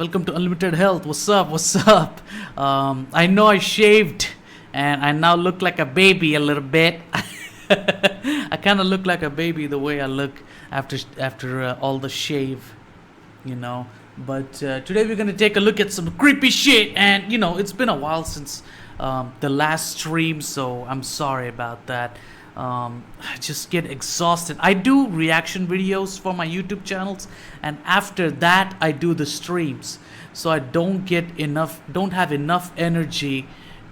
Welcome to Unlimited Health. What's up? What's up? I know I shaved and I now look like a baby a little bit. I kind of look like a baby the way I look after all the shave, you know. But today we're gonna take a look at some creepy shit, and it's been a while since the last stream, so I'm sorry about that. I just get exhausted. I do reaction videos for my YouTube channels, and after that I do the streams, so I don't have enough energy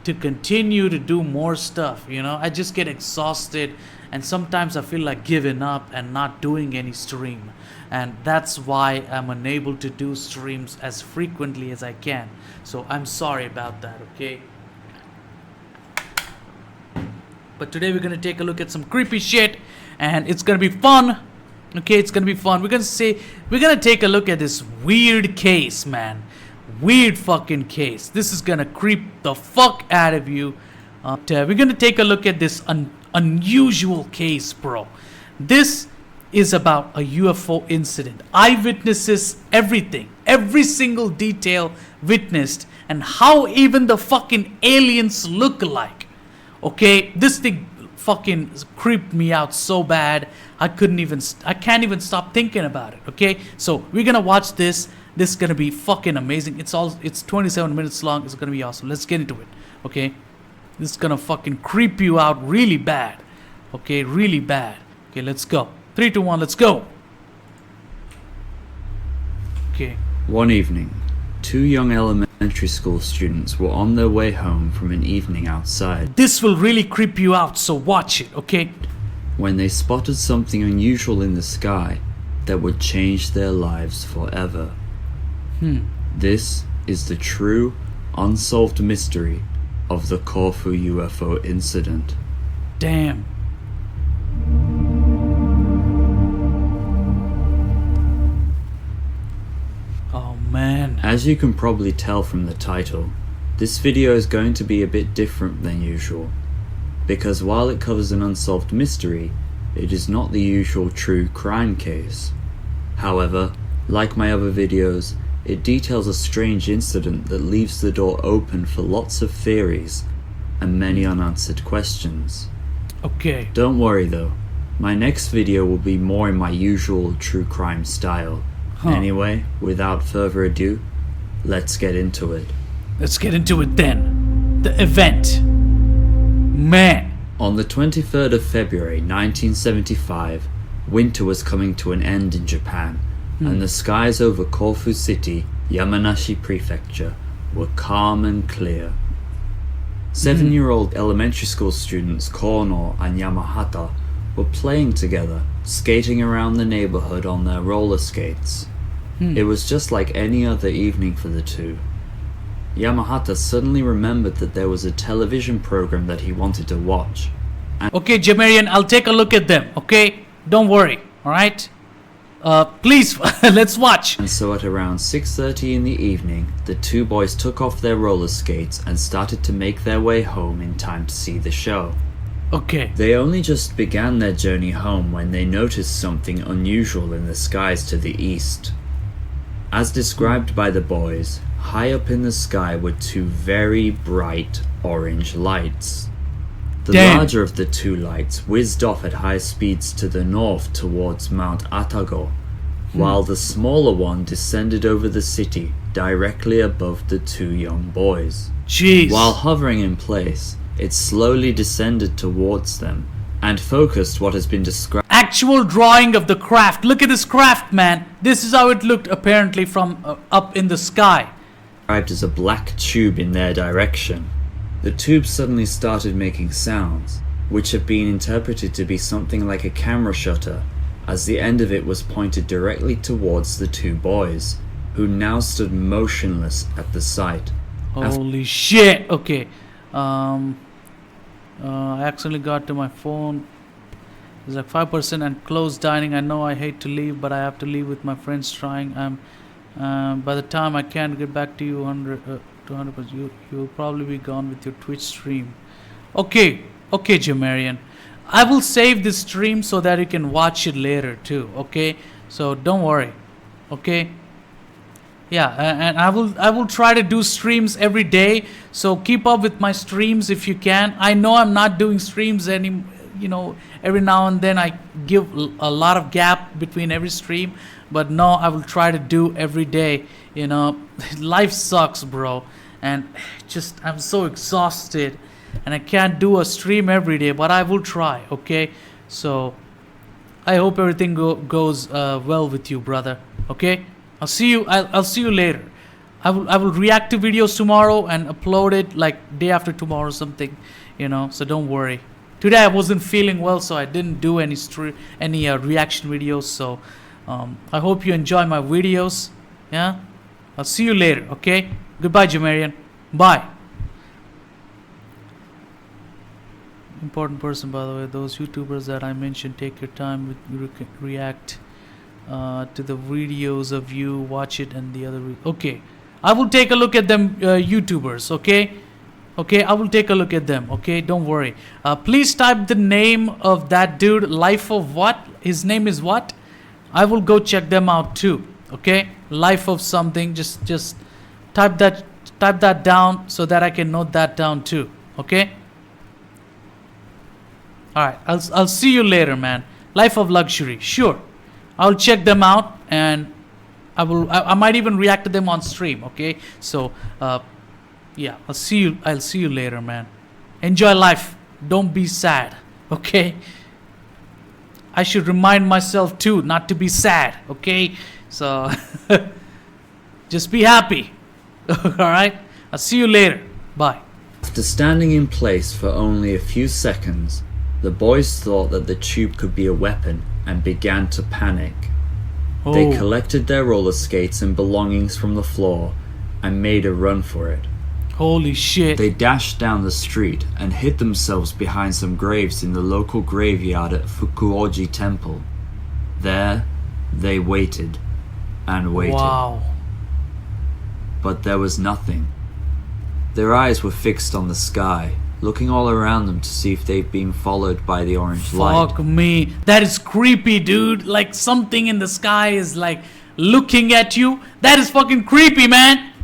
to continue to do more stuff. I just get exhausted, and sometimes I feel like giving up and not doing any stream, and that's why I'm unable to do streams as frequently as I can. So I'm sorry about that, okay? But today we're gonna take a look at some creepy shit, and it's gonna be fun. Okay, it's gonna be fun. We're gonna take a look at this weird case, man. Weird fucking case. This is gonna creep the fuck out of you. We're gonna take a look at this unusual case, bro. This is about a UFO incident. Eyewitnesses, everything, every single detail witnessed, and how even the fucking aliens look alike. Okay, this thing fucking creeped me out so bad. I can't even stop thinking about it. Okay, so we're gonna watch this. This is gonna be fucking amazing. It's 27 minutes long. It's gonna be awesome. Let's get into it. Okay, this is gonna fucking creep you out really bad. Okay, really bad. Okay, let's go. 3, 2, 1, let's go. Okay. One evening, 2 young elementary school students were on their way home from an evening outside. This will really creep you out, so watch it, okay? When they spotted something unusual in the sky that would change their lives forever. This is the true, unsolved mystery of the Corfu UFO incident. Damn. Man. As you can probably tell from the title, this video is going to be a bit different than usual, because while it covers an unsolved mystery, it is not the usual true crime case. However, like my other videos, it details a strange incident that leaves the door open for lots of theories and many unanswered questions. Okay. Don't worry though, my next video will be more in my usual true crime style. Anyway, without further ado, let's get into it. Let's get into it then. The event. Man. On the 23rd of February 1975, winter was coming to an end in Japan, and the skies over Corfu City, Yamanashi Prefecture, were calm and clear. 7-year-old elementary school students Kono and Yamahata were playing together, skating around the neighborhood on their roller skates. It was just like any other evening for the two. Yamahata suddenly remembered that there was a television program that he wanted to watch. Okay, Jamarian, I'll take a look at them, okay? Don't worry, alright? Please, let's watch. And so at around 6:30 in the evening, the two boys took off their roller skates and started to make their way home in time to see the show. Okay. They only just began their journey home when they noticed something unusual in the skies to the east. As described by the boys, high up in the sky were 2 very bright orange lights. The larger of the 2 lights whizzed off at high speeds to the north towards Mount Atago, while the smaller one descended over the city directly above the 2 young boys. Jeez. While hovering in place, it slowly descended towards them and focused what has been described. Actual drawing of the craft. Look at this craft, man. This is how it looked apparently from up in the sky. Described as a black tube in their direction. The tube suddenly started making sounds, which have been interpreted to be something like a camera shutter, as the end of it was pointed directly towards the 2 boys, who now stood motionless at the sight. Holy shit. Okay. I accidentally got to my phone. It's like 5% and closed dining. I know I hate to leave, but I have to leave with my friends trying. By the time I can't get back to you 200%, you'll probably be gone with your Twitch stream. Okay, Jamarian. I will save this stream so that you can watch it later too, okay? So don't worry, okay? Yeah, and I will try to do streams every day. So keep up with my streams if you can. I know I'm not doing streams any, every now and then I give a lot of gap between every stream, but no, I will try to do every day. Life sucks, bro, and just I'm so exhausted, and I can't do a stream every day, but I will try. Okay, so I hope everything goes well with you, brother. Okay. I'll see you later. I will react to videos tomorrow and upload it like day after tomorrow or something, so don't worry. Today I wasn't feeling well, so I didn't do any reaction videos. So I hope you enjoy my videos. Yeah, I'll see you later. Okay, goodbye, Jamarian. Bye. Important person, by the way. Those YouTubers that I mentioned, take your time with react to the videos of you, watch it, and the other. Okay, I will take a look at them, YouTubers. Okay, I will take a look at them. Okay, don't worry. Please type the name of that dude. Life of what? His name is what? I will go check them out too. Okay, life of something. Just type that down so that I can note that down too. Okay. All right, I'll see you later, man. Life of luxury, sure. I'll check them out, and I might even react to them on stream. Okay, so yeah, I'll see you later, man. Enjoy life. Don't be sad. Okay. I should remind myself too not to be sad. Okay, so just be happy. All right. I'll see you later. Bye. After standing in place for only a few seconds, the boys thought that the tube could be a weapon and began to panic. Oh. They collected their roller skates and belongings from the floor and made a run for it. Holy shit. They dashed down the street and hid themselves behind some graves in the local graveyard at Fukuoji Temple. There, they waited and waited. Wow. But there was nothing. Their eyes were fixed on the sky, looking all around them to see if they've been followed by the orange light. Fuck me. That is creepy, dude. Like something in the sky is like looking at you. That is fucking creepy, man.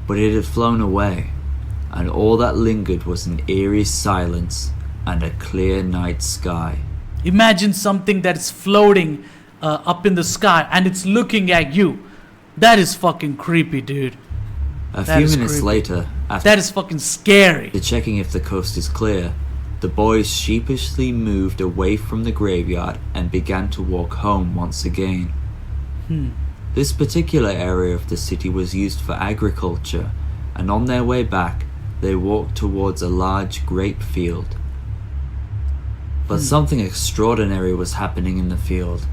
But it had flown away, and all that lingered was an eerie silence and a clear night sky. Imagine something that is floating up in the sky and it's looking at you. That is fucking creepy, dude. A few minutes later, that is fucking scary. after checking if the coast is clear, the boys sheepishly moved away from the graveyard and began to walk home once again. This particular area of the city was used for agriculture, and on their way back, they walked towards a large grape field. But something extraordinary was happening in the field.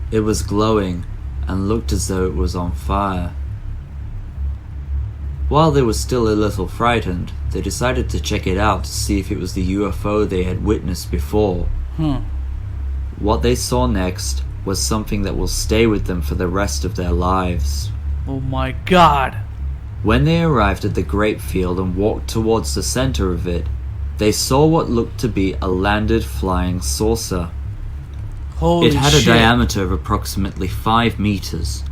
It was glowing and looked as though it was on fire. While they were still a little frightened, they decided to check it out to see if it was the UFO they had witnessed before. What they saw next was something that will stay with them for the rest of their lives. Oh my god. When they arrived at the grape field and walked towards the center of it, they saw what looked to be a landed flying saucer. Holy It had shit. a diameter of approximately 5 meters,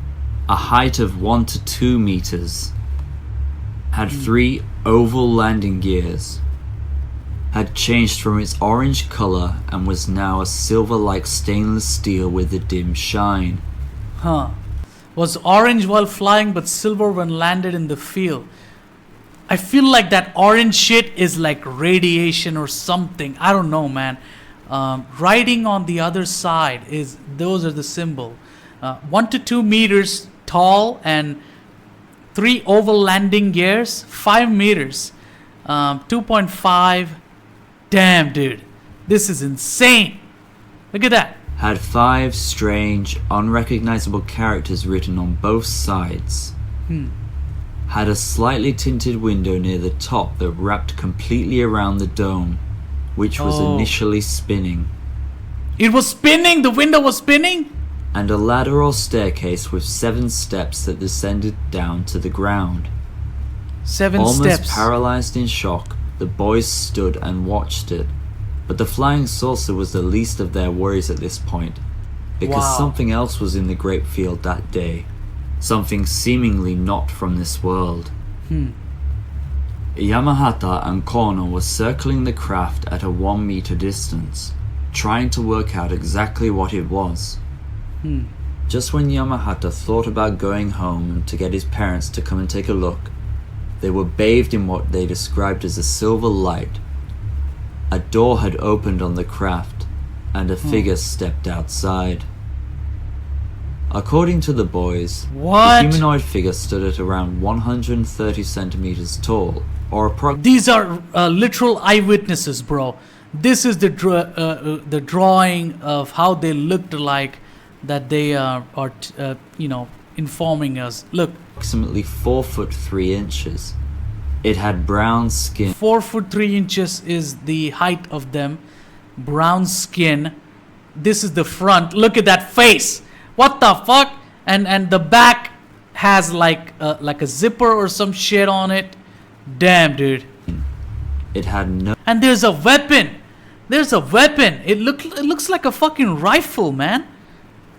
a height of 1 to 2 meters, had 3 oval landing gears, had changed from its orange color and was now a silver-like stainless steel with a dim shine. Was orange while flying but silver when landed in the field. I feel like that orange shit is like radiation or something. I don't know, man. Writing on the other side those are the symbol. 1 to 2 meters tall and 3 oval landing gears, 5 meters, 2.5. Damn, dude, this is insane. Look at that. Had 5 strange, unrecognizable characters written on both sides. Had a slightly tinted window near the top that wrapped completely around the dome, which was initially spinning. It was spinning? The window was spinning? And a ladder or staircase with 7 steps that descended down to the ground. 7 Almost steps. paralyzed in shock, the boys stood and watched it. But the flying saucer was the least of their worries at this point, because Wow. something else was in the grape field that day. something seemingly not from this world. Yamahata and Kono were circling the craft at a 1 meter distance, trying to work out exactly what it was. Just when Yamahata thought about going home to get his parents to come and take a look, they were bathed in what they described as a silver light. A door had opened on the craft, and a figure stepped outside. According to the boys, What? the humanoid figure stood at around 130 centimeters tall, or approximately. These are literal eyewitnesses, bro. This is the drawing of how they looked like that they are informing us. Look, Approximately 4 foot 3 inches. It had brown skin. 4 foot 3 inches is the height of them. Brown skin. This is the front. Look at that face. What the fuck? And the back has like a zipper or some shit on it. Damn, dude. It had no And there's a weapon. There's a weapon. It looks like a fucking rifle, man,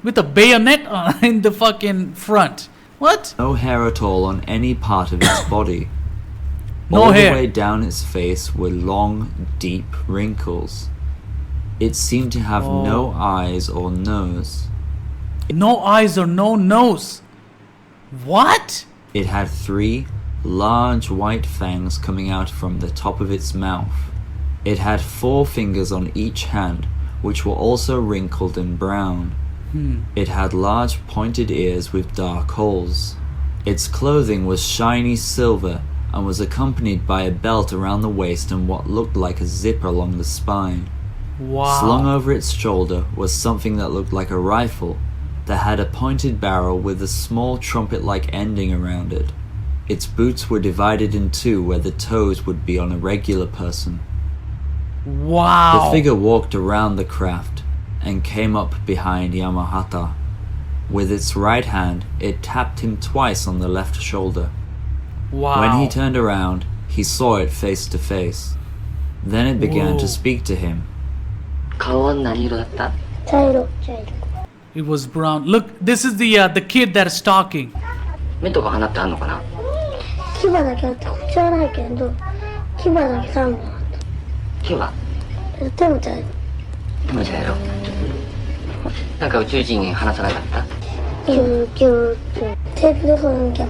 with a bayonet in the fucking front. What? hair at all on any part of its body. No All hair. the way down its face were long, deep wrinkles. It seemed to have no eyes or nose. No eyes or no nose. What? It had 3 large white fangs coming out from the top of its mouth. It had 4 fingers on each hand, which were also wrinkled and brown. It had large pointed ears with dark holes. Its clothing was shiny silver and was accompanied by a belt around the waist and what looked like a zipper along the spine. Wow. Slung over its shoulder was something that looked like a rifle that had a pointed barrel with a small trumpet-like ending around it. Its boots were divided in 2 where the toes would be on a regular person. Wow. The figure walked around the craft and came up behind Yamahata. With its right hand, it tapped him twice on the left shoulder. Wow. When he turned around, he saw it face to face. Then it began Whoa. to speak to him. 顔は何色だった？茶色茶色 It was brown. Look, this is the kid that is talking. 目とか鼻ってあんのかな？牙だけあって口はないけど牙だけ3本あっ毛は？た手も茶色今じゃやろ。なんか宇宙人話さなかった？キューキューってテープレコーダー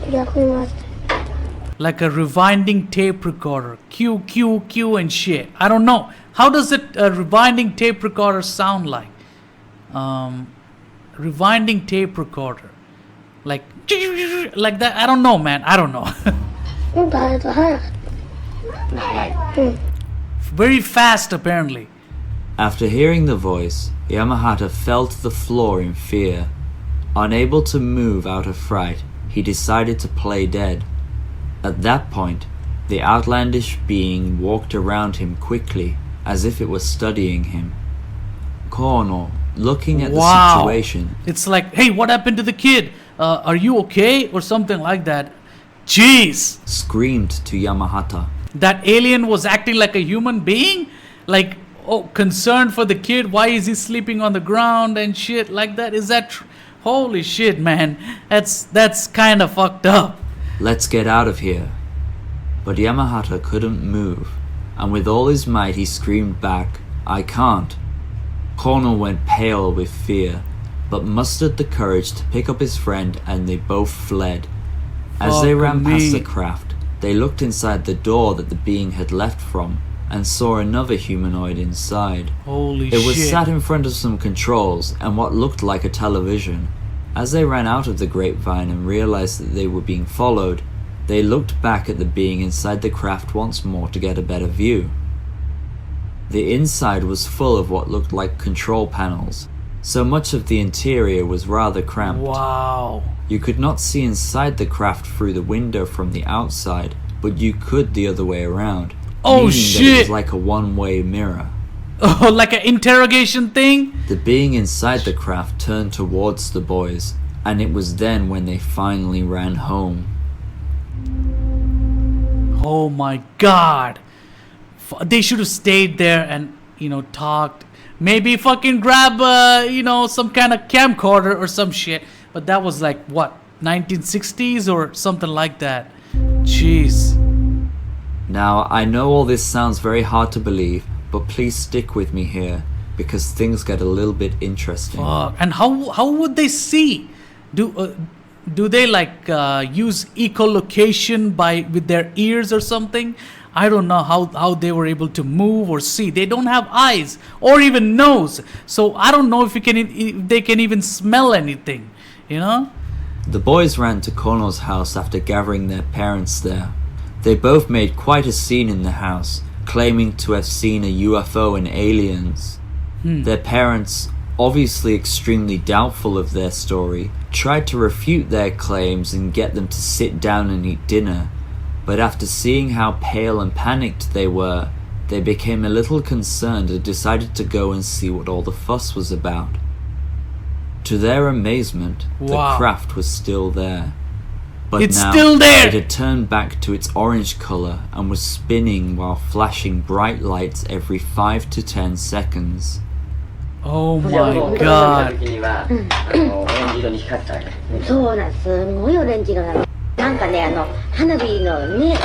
の逆に回して Like a rewinding tape recorder. Q, Q, Q and shit. I don't know. How does it rewinding tape recorder sound like? Rewinding tape recorder. Like that? I don't know, man. I don't know. もっと早いと早かっ早い。たうん Very fast, apparently. After hearing the voice, Yamahata fell to the floor in fear. Unable to move out of fright, he decided to play dead. At that point, the outlandish being walked around him quickly, as if it was studying him. Kono, looking at the Wow. situation, It's like, hey, what happened to the kid? Are you okay? Or something like that. Jeez. screamed to Yamahata. That alien was acting like a human being? Like, oh, concerned for the kid? Why is he sleeping on the ground and shit like that? Is that holy shit, man? That's kind of fucked up. Let's get out of here. But Yamahata couldn't move, and with all his might he screamed back, I can't. Kono went pale with fear, but mustered the courage to pick up his friend and they both fled. As they Fuck ran past me. the craft, they looked inside the door that the being had left from and saw another humanoid inside. Holy It was shit. sat in front of some controls and what looked like a television. As they ran out of the grapevine and realized that they were being followed, they looked back at the being inside the craft once more to get a better view. The inside was full of what looked like control panels, so much of the interior was rather cramped. Wow. You could not see inside the craft through the window from the outside, but you could the other way around. Oh, meaning that it was shit. like a one-way mirror. Oh, like an interrogation thing? The being inside the craft turned towards the boys, and it was then when they finally ran home. Oh my god. They should have stayed there and, talked. Maybe fucking grab, some kind of camcorder or some shit. But that was like, what, 1960s or something like that. Jeez. Now, I know all this sounds very hard to believe, but please stick with me here, because things get a little bit interesting. Fuck. And how would they see? Do they like use echolocation with their ears or something? I don't know how they were able to move or see. They don't have eyes or even nose, so I don't know if they can even smell anything. You know? The boys ran to Kono's house after gathering their parents there. They both made quite a scene in the house, claiming to have seen a UFO and aliens. Their parents, obviously extremely doubtful of their story, tried to refute their claims and get them to sit down and eat dinner, but after seeing how pale and panicked they were, they became a little concerned and decided to go and see what all the fuss was about. To their amazement, the craft was still there. But it's now still there! It had turned back to its orange color and was spinning while flashing bright lights every 5 to 10 seconds. Oh my god. そうなんです。すごいオレンジ色なの。なんかね、花火のね、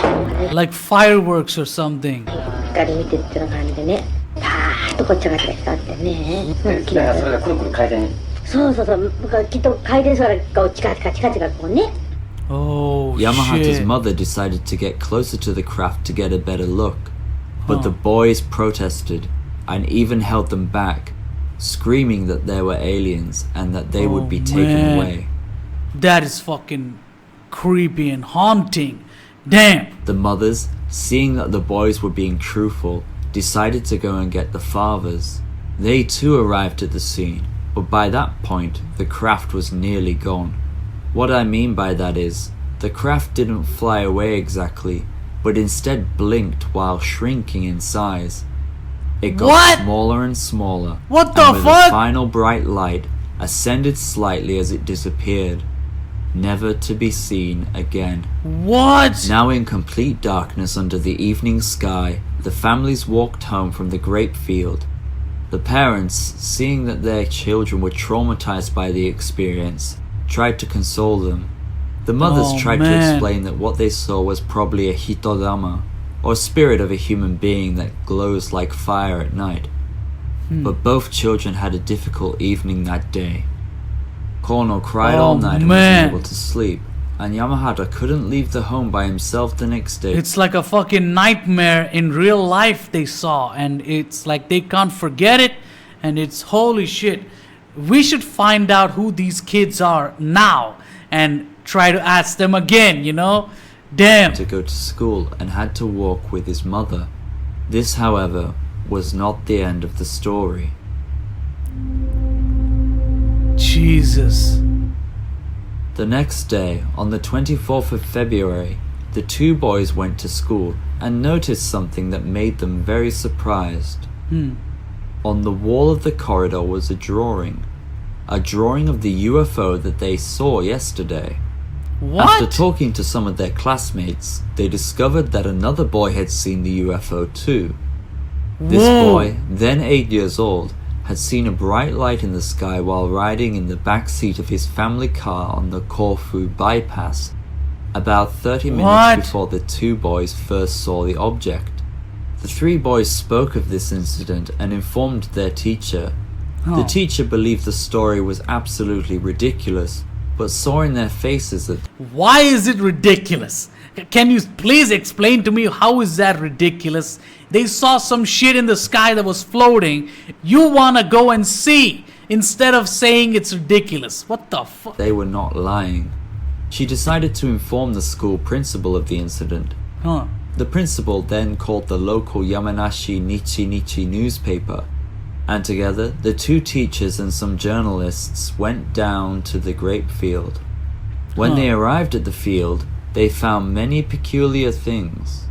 Like fireworks or something. 光見てっていう感じでね、パーッとこっちが来たってね。だからそれがくるくる回転。そうそうそう。きっと回転するからチカチカチカチカこうね。Oh Yamahata's shit. mother decided to get closer to the craft to get a better look, but the boys protested and even held them back, screaming that there were aliens and that they would be taken away. That is fucking creepy and haunting. Damn. The mothers, seeing that the boys were being truthful, decided to go and get the fathers. They too arrived at the scene, but by that point the craft was nearly gone. What I mean by that is, the craft didn't fly away exactly, but instead blinked while shrinking in size. It got smaller and smaller. What the and with fuck? a final bright light, ascended slightly as it disappeared, never to be seen again. What? Now in complete darkness under the evening sky, the families walked home from the grape field. The parents, seeing that their children were traumatized by the experience, tried to console them. The mothers tried to explain that what they saw was probably a hitodama, or spirit of a human being that glows like fire at night. But both children had a difficult evening that day. Kono cried all night and wasn't able to sleep, and Yamahata couldn't leave the home by himself the next day. It's like a fucking nightmare in real life they saw, and it's like they can't forget it, and it's holy shit. We should find out who these kids are now and try to ask them again, you know? Damn. To go to school and had to walk with his mother. This, however, was not the end of the story. Jesus. The next day, on the 24th of February, the two boys went to school and noticed something that made them very surprised. On the wall of the corridor was a drawing of the UFO that they saw yesterday. What? After talking to some of their classmates, they discovered that another boy had seen the UFO too. This boy, then 8 years old, had seen a bright light in the sky while riding in the back seat of his family car on the Corfu bypass, about 30 minutes before the two boys first saw the object. The three boys spoke of this incident and informed their teacher. The teacher believed the story was absolutely ridiculous, but saw in their faces that Why is it ridiculous? Can you please explain to me how is that ridiculous? They saw some shit in the sky that was floating. You wanna go and see instead of saying it's ridiculous. What the fuck? they were not lying. She decided to inform the school principal of the incident. The principal then called the local Yamanashi Nichi newspaper, and together the two teachers and some journalists went down to the grape field. When they arrived at the field, they found many peculiar things.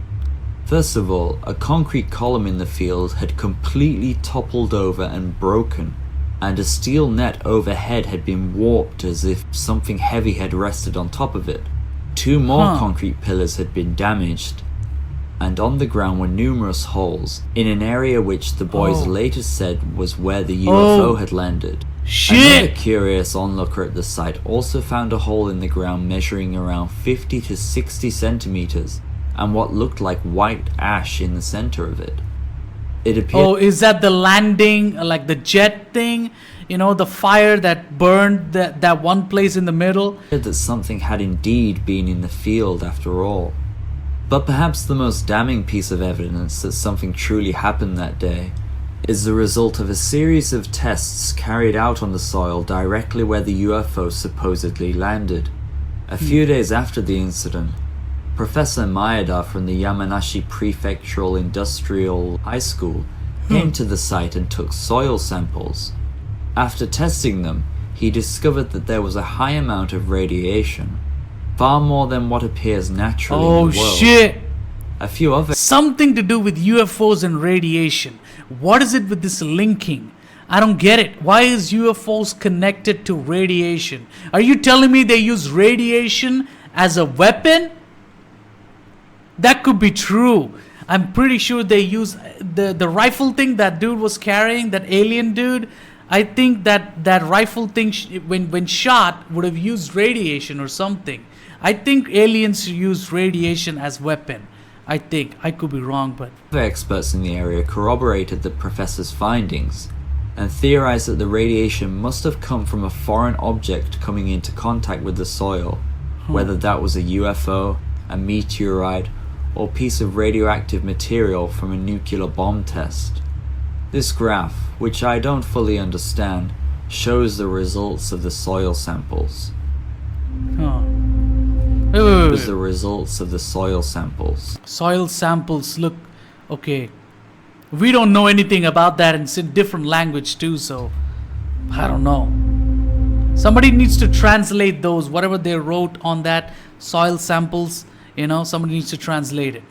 First of all, a concrete column in the field had completely toppled over and broken, and a steel net overhead had been warped as if something heavy had rested on top of it. Two more concrete pillars had been damaged, and on the ground were numerous holes in an area which the boys later said was where the UFO had landed. Another Shit. curious onlooker at the site also found a hole in the ground measuring around 50 to 60 centimeters and what looked like white ash in the center of it. It appeared Oh, is that the landing, like the jet thing? You know, the fire that burned that one place in the middle? that something had indeed been in the field after all. But perhaps the most damning piece of evidence that something truly happened that day is the result of a series of tests carried out on the soil directly where the UFO supposedly landed. A few days after the incident, Professor Maeda from the Yamanashi Prefectural Industrial High School came to the site and took soil samples. After testing them, he discovered that there was a high amount of radiation, far more than what appears naturally Oh in the world. shit. A few other Something to do with UFOs and radiation. What is it with this linking? I don't get it. Why is UFOs connected to radiation? Are you telling me they use radiation as a weapon? That could be true. I'm pretty sure they use the rifle thing that dude was carrying, that alien dude. I think that rifle thing when shot would have used radiation or something. I think aliens use radiation as weapon. I think. I could be wrong, but experts in the area corroborated the professor's findings and theorized that the radiation must have come from a foreign object coming into contact with the soil, whether that was a UFO, a meteorite, or piece of radioactive material from a nuclear bomb test. This graph, which I don't fully understand, shows the results of the soil samples. huh. Wait. Was the results of the soil samples. Soil samples look okay. We don't know anything about that, and it's in different language too, so I don't know. Somebody needs to translate those, whatever they wrote on that soil samples, you know, somebody needs to translate it.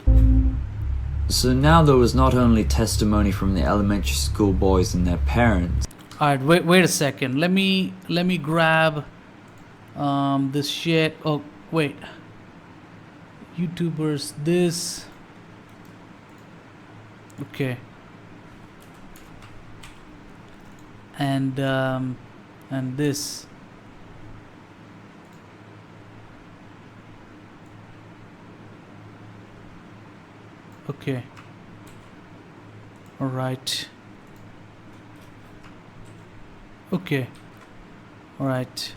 So now there was not only testimony from the elementary school boys and their parents. Alright, wait a second. Let me grab this shit. Oh wait. YouTubers, this. Okay. And this. Okay. All right. Okay. All right.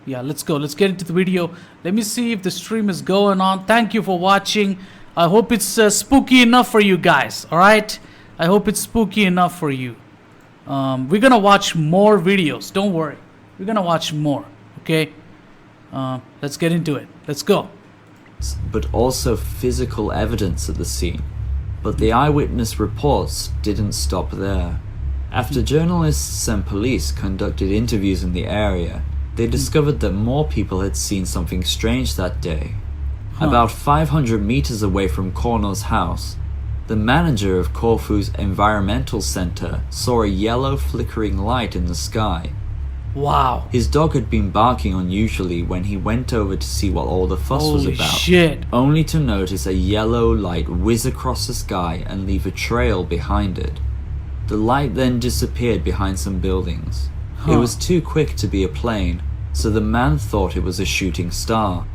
Yeah, let's go. Let's get into the video. Let me see if the stream is going on. Thank you for watching. I hope it's spooky enough for you guys. All right. I hope it's spooky enough for you. We're gonna watch more videos. Don't worry. We're gonna watch more. Okay. Let's get into it. Let's go. But also physical evidence at the scene. But the eyewitness reports didn't stop there. After journalists and police conducted interviews in the area, they discovered that more people had seen something strange that day. About 500 meters away from Korno's house, the manager of Corfu's environmental center saw a yellow flickering light in the sky. Wow. His dog had been barking unusually when he went over to see what all the fuss was Holy about, shit. only to notice a yellow light whiz across the sky and leave a trail behind it. The light then disappeared behind some buildings. It was too quick to be a plane, so the man thought it was a shooting star.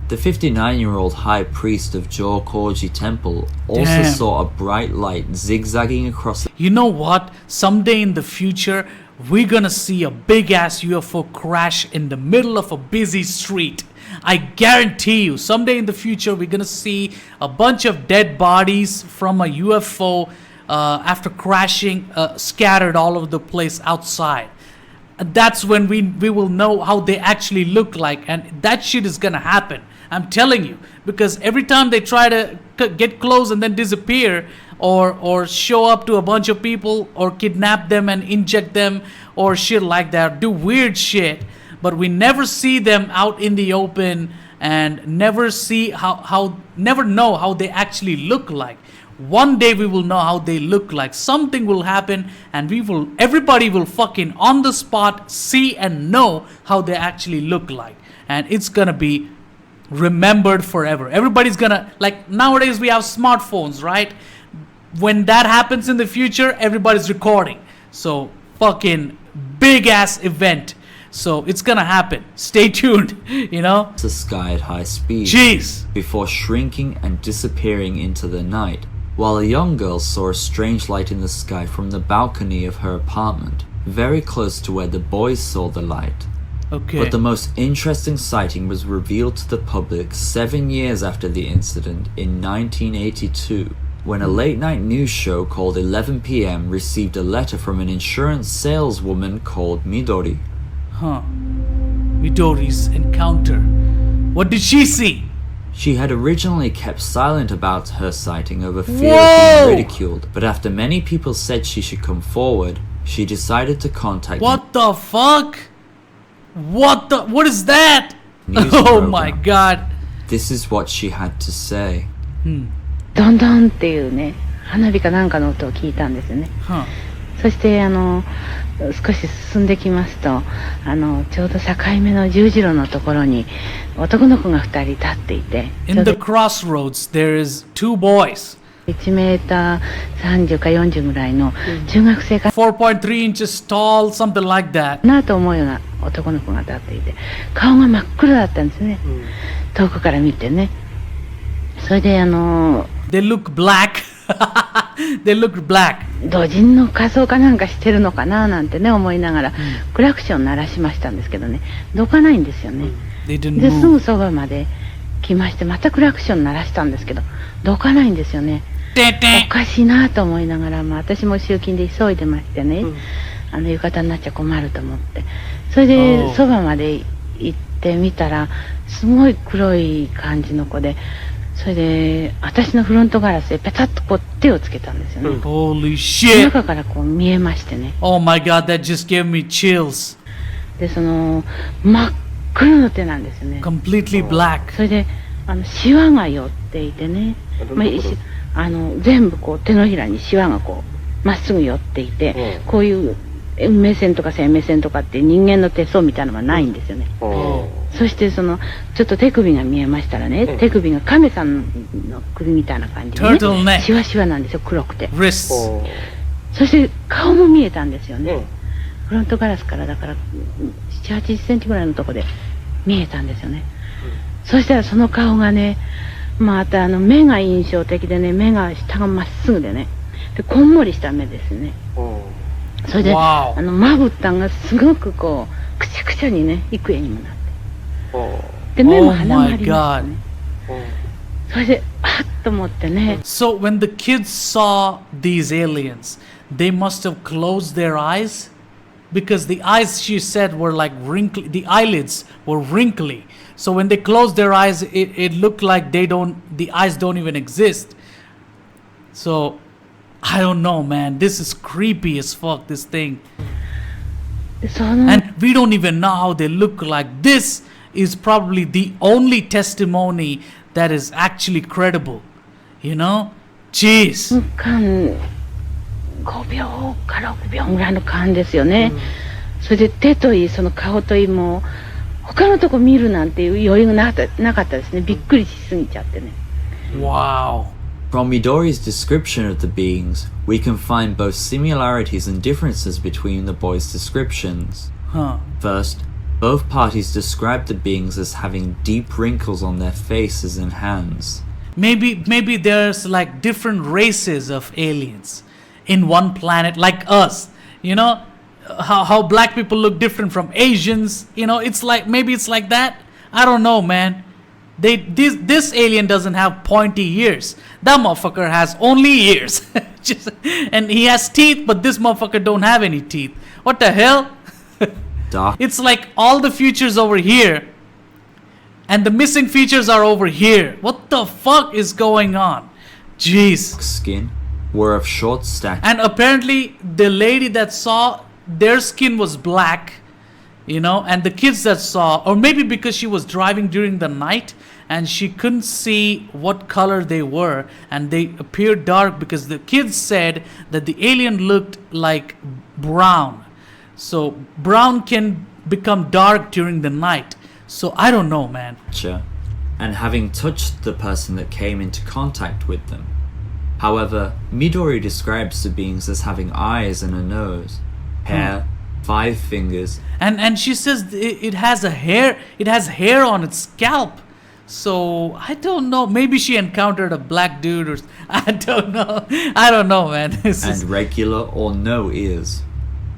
The 59-year-old high priest of Jokoji Temple also Damn. saw a bright light zigzagging across the You know what? Someday in the future, we're gonna see a big ass UFO crash in the middle of a busy street. I guarantee you, someday in the future, we're gonna see a bunch of dead bodies from a UFO after crashing scattered all over the place outside. That's when we will know how they actually look like, and that shit is gonna happen. I'm telling you, because every time they try to get close and then disappear, or show up to a bunch of people, or kidnap them and inject them, or shit like that, do weird shit, but we never see them out in the open, and never know how they actually look like. One day we will know how they look like. Something will happen, and everybody will fucking on the spot see and know how they actually look like, and it's gonna be remembered forever. Everybody's gonna, like, nowadays we have smartphones, right? When that happens in the future, everybody's recording. So fucking big ass event. So it's gonna happen. Stay tuned, you know? The sky at high speed. Jeez. Before shrinking and disappearing into the night, while a young girl saw a strange light in the sky from the balcony of her apartment, very close to where the boys saw the light. Okay. But the most interesting sighting was revealed to the public 7 years after the incident in 1982, when a late-night news show called 11 p.m. received a letter from an insurance saleswoman called Midori. Huh. Midori's encounter. What did she see? She had originally kept silent about her sighting over fear Whoa! of being ridiculed, but after many people said she should come forward, she decided to contact What the fuck? What is that? news Oh program. my god. This is what she had to say. ドンドンっていうね、花火かなんかの音を聞いたんですよね。 Huh. そして少し進んできますと、ちょうど境目の十字路のところに男の子が2人立っていて、ちょ In うど the crossroads, there is two boys. 1メーター30か40ぐらいの中学生か 4.3 inches tall, something like that. なと思うような男の子が立っていて、顔が真っ黒だったんですね。遠くから見てね。それでThey look black. They look black. 同人の仮装かなんかしてるのかななんてね思いながら、クラクション鳴らしましたんですけどね、どかないんですよね。 They didn't ですぐ move. そばまで来まして、またクラクション鳴らしたんですけど、どかないんですよね。おかしいなと思いながら、私も集金で急いでましてね、浴衣になっちゃ困ると思って、それでそばまで行ってみたら、すごい黒い感じの子で、それで私のフロントガラスでペタッとこう手をつけたんですよね。 Holy shit. 中からこう見えましてね。 Oh my god, that just gave me chills. で真っ黒の手なんですよね。 Completely black. それでシワが寄っていてね、全部こう手のひらにシワがこうまっすぐ寄っていて、こういう目線とか線目線とかって人間の手相みたいなのはないんですよね。そしてちょっと手首が見えましたらね、手首が亀さんの首みたいな感じでね、 Turtleneck. シワシワなんですよ、黒くて。 Wrists. そして顔も見えたんですよね。フロントガラスからだから7、80センチぐらいのとこで見えたんですよね。そしたらその顔がね、また目が印象的でね、目が下がまっすぐでね、でこんもりした目ですね。それで、 Wow. まぶたがすごくこうくしゃくしゃにね、幾重にもなって、で目も鼻もありましたね。それであっと思ってね。 So when the kids saw these aliens, they must have closed their eyes because the eyes, she said, were like wrinkly. The eyelids were wrinkly. So when they closed their eyes, it looked like the eyes don't even exist. So I don't know, man. This is creepy as fuck, this thing. でAnd we don't even know how they look like. This is probably the only testimony that is actually credible. You know? Jeez. 間5秒か6秒ぐらいの間ですよね。それで手といいその顔といい、もう他のとこ見るなんていう余裕がなかったですね。びっくりしすぎちゃってね。 Wow. From Midori's description of the beings, we can find both similarities and differences between the boys' descriptions. Huh. First, both parties described the beings as having deep wrinkles on their faces and hands. Maybe there's like different races of aliens in one planet, like us. You know how black people look different from Asians. You know, it's like maybe it's like that. I don't know, man. This alien doesn't have pointy ears. That motherfucker has only ears. And he has teeth, but this motherfucker don't have any teeth. What the hell? Dark It's like all the features over here and the missing features are over here. What the fuck is going on? Jeez. skin were of short stature. And apparently the lady that saw, their skin was black, you know, and the kids that saw, or maybe because she was driving during the night and she couldn't see what color they were and they appeared dark because the kids said that the alien looked like brown. So brown can become dark during the night. So I don't know, man. And having touched the person that came into contact with them. However, Midori describes the beings as having eyes and a nose, hair, 5 fingers. And she says it has hair on its scalp. So I don't know. Maybe she encountered a black dude, or I don't know, man. And regular or no ears.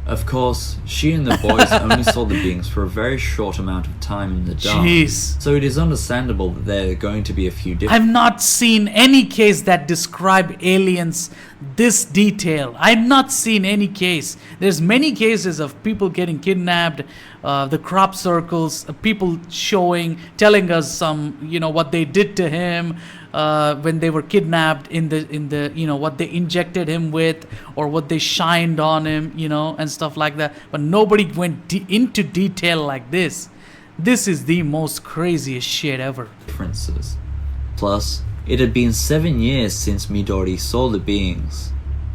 Of course, she and the boys only saw the beings for a very short amount of time in the dark. Jeez. So it is understandable that there are going to be a few different... I've not seen any case that describe aliens this detail. I've not seen any case. There's many cases of people getting kidnapped, the crop circles, people telling us some, what they did to him when they were kidnapped, in the what they injected him with, or what they shined on him, and stuff like that. But nobody went into detail like this. This is the most craziest shit ever. Differences. Plus, it had been 7 years since Midori saw the beings.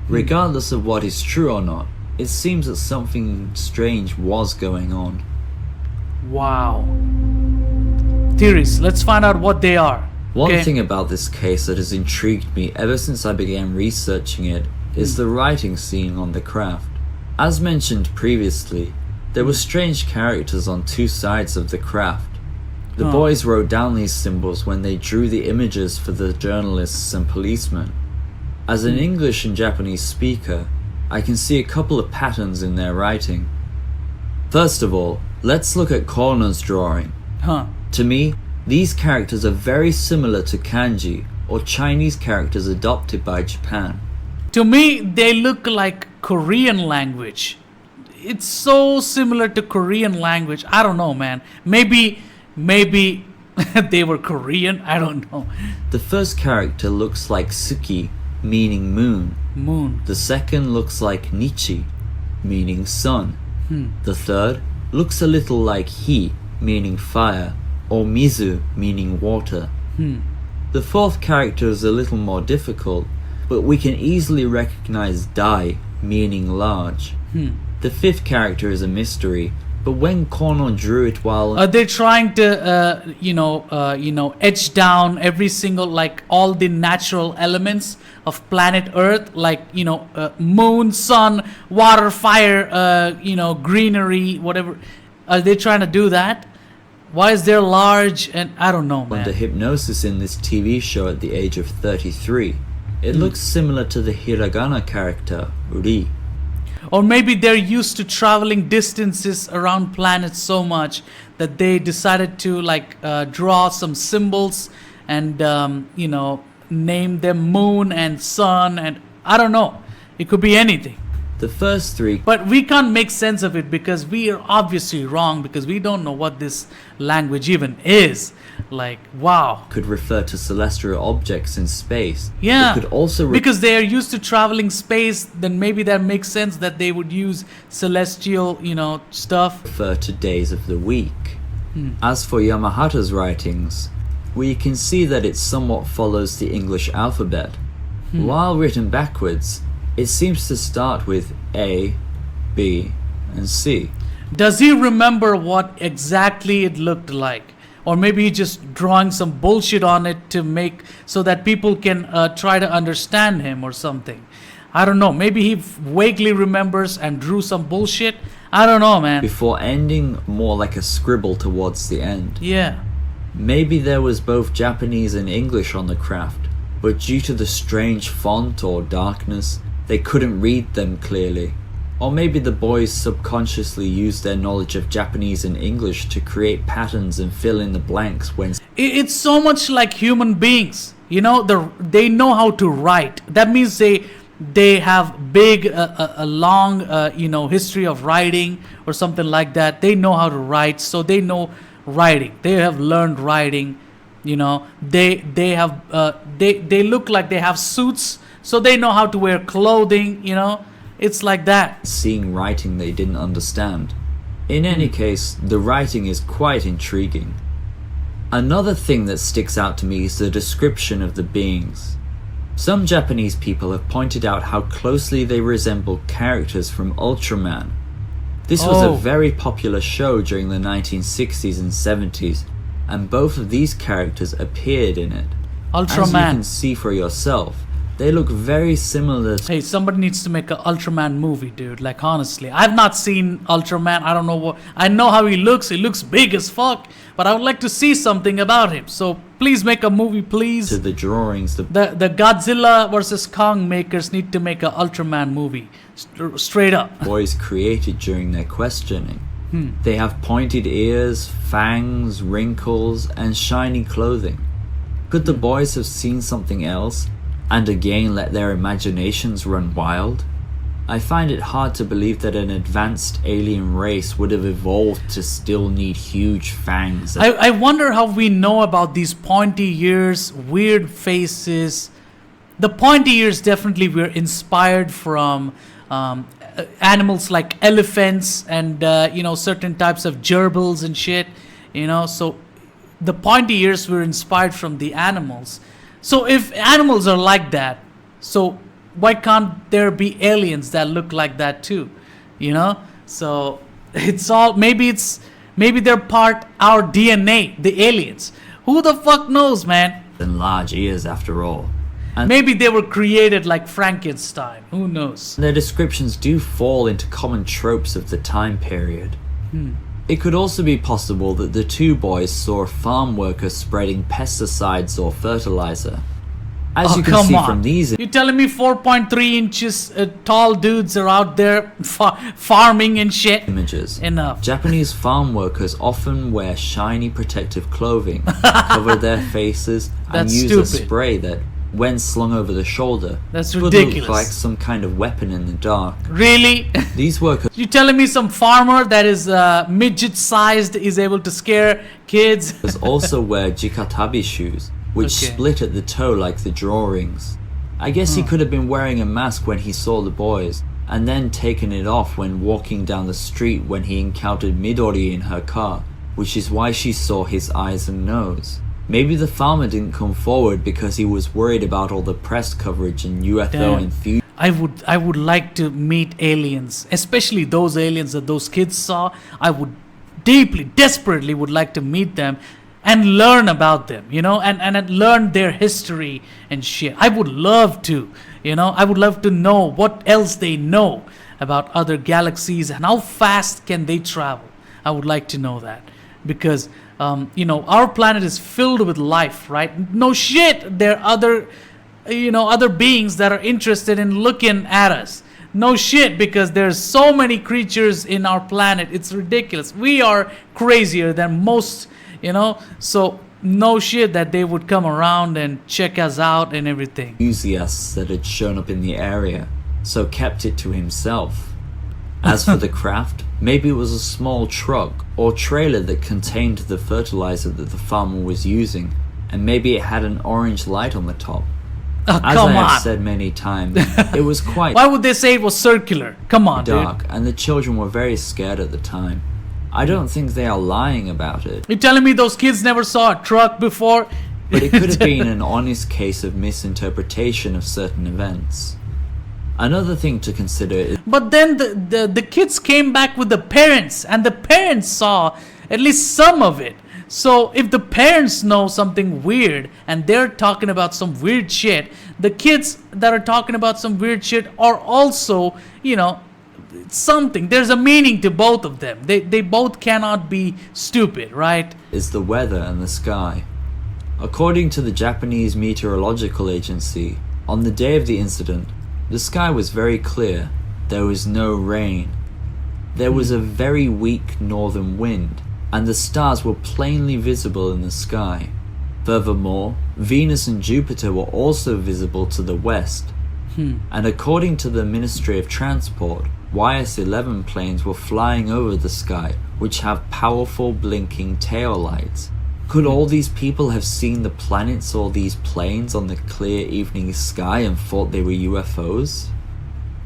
Regardless of what is true or not, it seems that something strange was going on. Wow. Theories. Let's find out what they are. One thing about this case that has intrigued me ever since I began researching it is the writing seen on the craft. As mentioned previously, there were strange characters on 2 sides of the craft. The boys wrote down these symbols when they drew the images for the journalists and policemen. As an English and Japanese speaker, I can see a couple of patterns in their writing. First of all, let's look at Kono's drawing. To me, these characters are very similar to kanji, or Chinese characters adopted by Japan. To me, they look like Korean language. It's so similar to Korean language. I don't know, man. Maybe they were Korean. I don't know. The first character looks like Suki, meaning moon. Moon. The second looks like Nichi, meaning sun. The third looks a little like Hi, meaning fire, or Mizu, meaning water. The fourth character is a little more difficult, but we can easily recognize Dai, meaning large. The fifth character is a mystery, but when Kono drew it while... Are they trying to, etch down every single, like, all the natural elements of planet Earth, like, moon, sun, water, fire, greenery, whatever. Are they trying to do that? Why is there large? And I don't know, man. Under hypnosis in this TV show at the age of 33, it looks similar to the hiragana character, Ri. Or maybe they're used to traveling distances around planets so much that they decided to draw some symbols and name them moon and sun, and I don't know. It could be anything. The first 3... But we can't make sense of it because we are obviously wrong, because we don't know what this language even is. Like, wow. Could refer to celestial objects in space. Yeah. It could also because they are used to traveling space, then maybe that makes sense that they would use celestial, stuff. Refer to days of the week. As for Yamahata's writings, we can see that it somewhat follows the English alphabet. While written backwards, it seems to start with A, B, and C. Does he remember what exactly it looked like? Or maybe he's just drawing some bullshit on it to make so that people can try to understand him or something. I don't know. Maybe he vaguely remembers and drew some bullshit. I don't know, man. Before ending more like a scribble towards the end. Yeah. Maybe there was both Japanese and English on the craft, but due to the strange font or darkness, they couldn't read them clearly. Or maybe the boys subconsciously used their knowledge of Japanese and English to create patterns and fill in the blanks when... It's so much like human beings. They know how to write. That means they have a long history of writing or something like that. They know how to write, so they know writing. They have learned writing. They look like they have suits, so they know how to wear clothing. It's like that. Seeing writing they didn't understand. In any case, the writing is quite intriguing. Another thing that sticks out to me is the description of the beings. Some Japanese people have pointed out how closely they resemble characters from Ultraman. This was a very popular show during the 1960s and 70s, and both of these characters appeared in it. Ultraman. As you can see for yourself, They look very similar to Hey, somebody needs to make an Ultraman movie, dude. Like, honestly, I've not seen Ultraman. I don't know what. I know how he looks. He looks big as fuck. But I would like to see something about him. So please make a movie, please. the drawings. The Godzilla versus Kong makers need to make an Ultraman movie. Straight up. Boys created during their questioning. They have pointed ears, fangs, wrinkles, and shiny clothing. Could the boys have seen something else, and again let their imaginations run wild? I find it hard to believe that an advanced alien race would have evolved to still need huge fangs. I wonder how we know about these pointy ears, weird faces. The pointy ears definitely were inspired from animals like elephants and certain types of gerbils and shit. So the pointy ears were inspired from the animals. So if animals are like that, so why can't there be aliens that look like that too? So it's all maybe they're part our DNA, the aliens. Who the fuck knows, man? And large ears after all. And maybe they were created like Frankenstein. Who knows? their descriptions do fall into common tropes of the time period. It could also be possible that the two boys saw a farm worker spreading pesticides or fertilizer. As you can see from these You're telling me 4.3 inches tall dudes are out there farming and shit? images, Enough. Japanese farm workers often wear shiny protective clothing, cover their faces, and That's use a stupid. spray that, when slung over the shoulder, That's could ridiculous. look like some kind of weapon in the dark. Really? These workers You telling me some farmer that is midget-sized is able to scare kids? also wear jikatabi shoes, which Okay. split at the toe like the drawings. I guess he could have been wearing a mask when he saw the boys, and then taken it off when walking down the street when he encountered Midori in her car, which is why she saw his eyes and nose. Maybe the farmer didn't come forward because he was worried about all the press coverage and UFO Damn. enthusiasm. I would like to meet aliens, especially those aliens that those kids saw. I would desperately would like to meet them and learn about them, and learn their history and shit. I would love to, I would love to know what else they know about other galaxies and how fast can they travel. I would like to know that because our planet is filled with life, right? No shit, there are other beings that are interested in looking at us. No shit, because there's so many creatures in our planet. It's ridiculous. We are crazier than most, so no shit that they would come around and check us out and everything. Enthusiasts that had shown up in the area, so kept it to himself. As for the craft, maybe it was a small truck or trailer that contained the fertilizer that the farmer was using, and maybe it had an orange light on the top. Oh, As come I on. have said many times, it was quite Why would they say it was circular? Come on, dark, dude. and the children were very scared at the time. I don't think they are lying about it, You're telling me those kids never saw a truck before? but it could have been an honest case of misinterpretation of certain events. Another thing to consider is But then the kids came back with the parents, and the parents saw at least some of it. So if the parents know something weird and they're talking about some weird shit, the kids that are talking about some weird shit are also, something. There's a meaning to both of them. They both cannot be stupid, right? the weather and the sky. According to the Japanese Meteorological Agency, on the day of the incident, the sky was very clear. There was no rain. There was a very weak northern wind, and the stars were plainly visible in the sky. Furthermore, Venus and Jupiter were also visible to the west. And according to the Ministry of Transport, YS-11 planes were flying over the sky, which have powerful blinking tail lights. Could all these people have seen the planets or these planes on the clear evening sky and thought they were UFOs?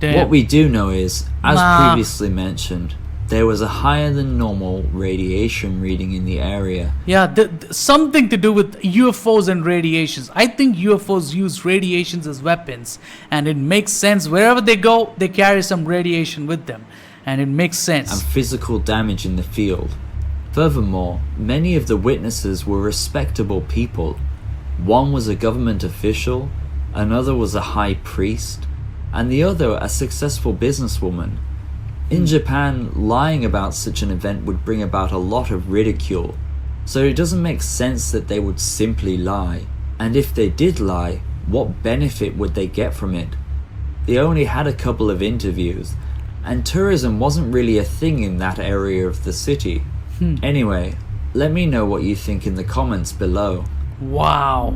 Damn. What we do know is, as Nah. previously mentioned, there was a higher than normal radiation reading in the area. Yeah, something to do with UFOs and radiations. I think UFOs use radiations as weapons, and it makes sense. Wherever they go, they carry some radiation with them, and it makes sense. And physical damage in the field. Furthermore, many of the witnesses were respectable people. One was a government official, another was a high priest, and the other a successful businesswoman. In Japan, lying about such an event would bring about a lot of ridicule, so it doesn't make sense that they would simply lie. And if they did lie, what benefit would they get from it? They only had a couple of interviews, and tourism wasn't really a thing in that area of the city. Anyway, let me know what you think in the comments below. Wow.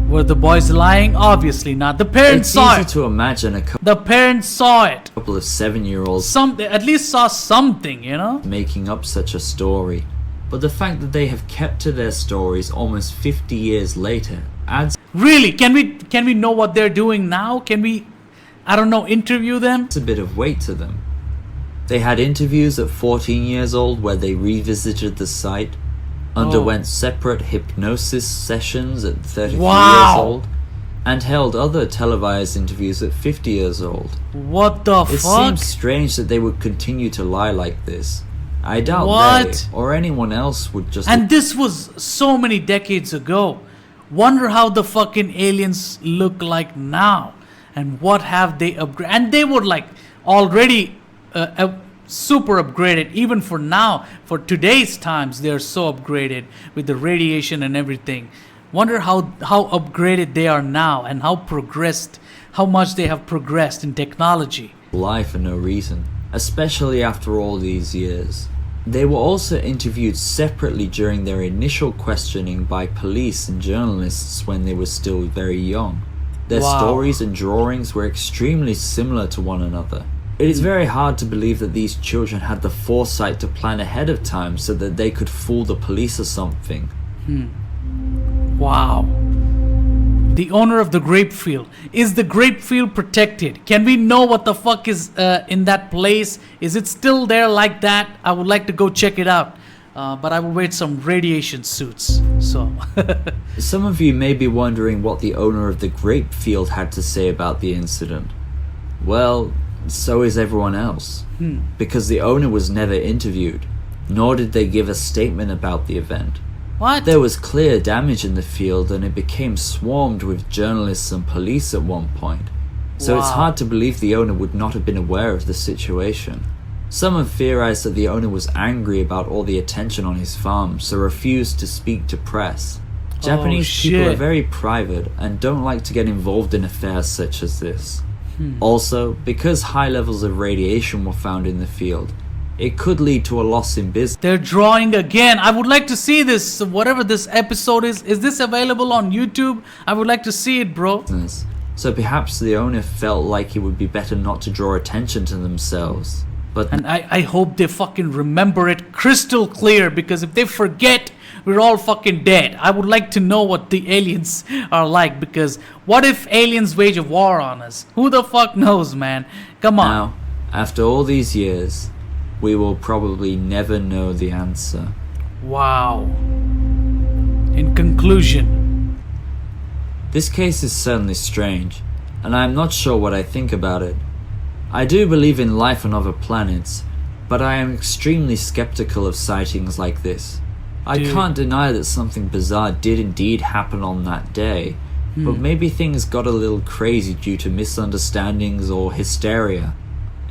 Were the boys lying? Obviously not. The parents saw It's easy it. to imagine The parents saw it. couple of 7-year-olds They at least saw something, you know? making up such a story. But the fact that they have kept to their stories almost 50 years later adds Really? Can we know what they're doing now? Can we, I don't know, interview them? a bit of weight to them. They had interviews at 14 years old where they revisited the site, underwent separate hypnosis sessions at 33 Wow. years old, and held other televised interviews at 50 years old. What the It fuck? seems strange that they would continue to lie like this. I doubt What? they or anyone else would just And this was so many decades ago. Wonder how the fucking aliens look like now. And what have they upgraded? And they were like already super upgraded. Even for now, for today's times, they're so upgraded with the radiation and everything. Wonder how upgraded they are now and how much they have progressed in technology. lie for no reason, especially after all these years. They were also interviewed separately during their initial questioning by police and journalists when they were still very young. Their Wow. stories and drawings were extremely similar to one another. It is very hard to believe that these children had the foresight to plan ahead of time so that they could fool the police or something. Wow. The owner of the grape field. Is the grape field protected? Can we know what the fuck is in that place? Is it still there like that? I would like to go check it out. But I will wear some radiation suits. So, Some of you may be wondering what the owner of the grape field had to say about the incident. Well, so is everyone else. Because the owner was never interviewed, nor did they give a statement about the event. what? There was clear damage in the field and it became swarmed with journalists and police at one point. So it's Wow. hard to believe the owner would not have been aware of the situation. Some have theorized that the owner was angry about all the attention on his farm, so refused to speak to press. Japanese people are shit. very private and don't like to get involved in affairs such as this. Also, because high levels of radiation were found in the field, it could lead to a loss in business. They're drawing again. I would like to see this, whatever this episode is. Is this available on YouTube? I would like to see it, bro. So perhaps the owner felt like it would be better not to draw attention to themselves. But And I hope they fucking remember it crystal clear, because if they forget, we're all fucking dead. I would like to know what the aliens are like, because what if aliens wage a war on us? Who the fuck knows, man? Come on. now, after all these years, we will probably never know the answer. Wow. In conclusion, This case is certainly strange, and I am not sure what I think about it. I do believe in life on other planets, but I am extremely skeptical of sightings like this. I Dude. can't deny that something bizarre did indeed happen on that day, but maybe things got a little crazy due to misunderstandings or hysteria.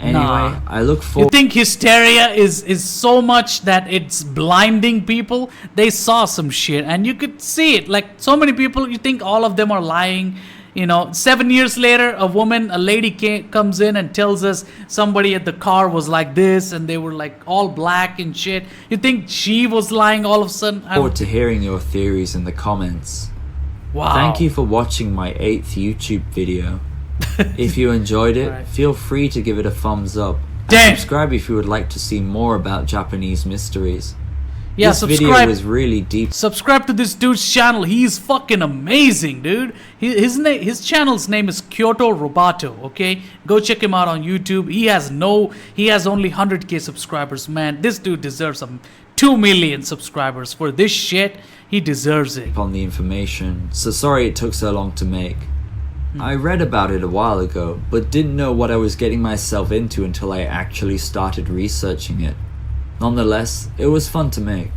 Anyway, Nah. I look you forward think hysteria is so much that it's blinding people? They saw some shit and you could see it. Like, so many people, you think all of them are lying. You know, 7 years later, a lady comes in and tells us somebody at the car was like this and they were like all black and shit. You think she was lying all of a sudden? to hearing your theories in the comments. Wow. Thank you for watching my 8th YouTube video. If you enjoyed it, Right. feel free to give it a thumbs up. And Damn. subscribe if you would like to see more about Japanese mysteries. Yeah, This video subscribe. was really deep. Subscribe to this dude's channel. He's fucking amazing, dude. His channel's name is Kyoto Roboto, okay? Go check him out on YouTube. He has only 100k subscribers, man. This dude deserves some 2 million subscribers for this shit. He deserves it. On the information, so sorry it took so long to make. I read about it a while ago, but didn't know what I was getting myself into until I actually started researching it. Nonetheless, it was fun to make.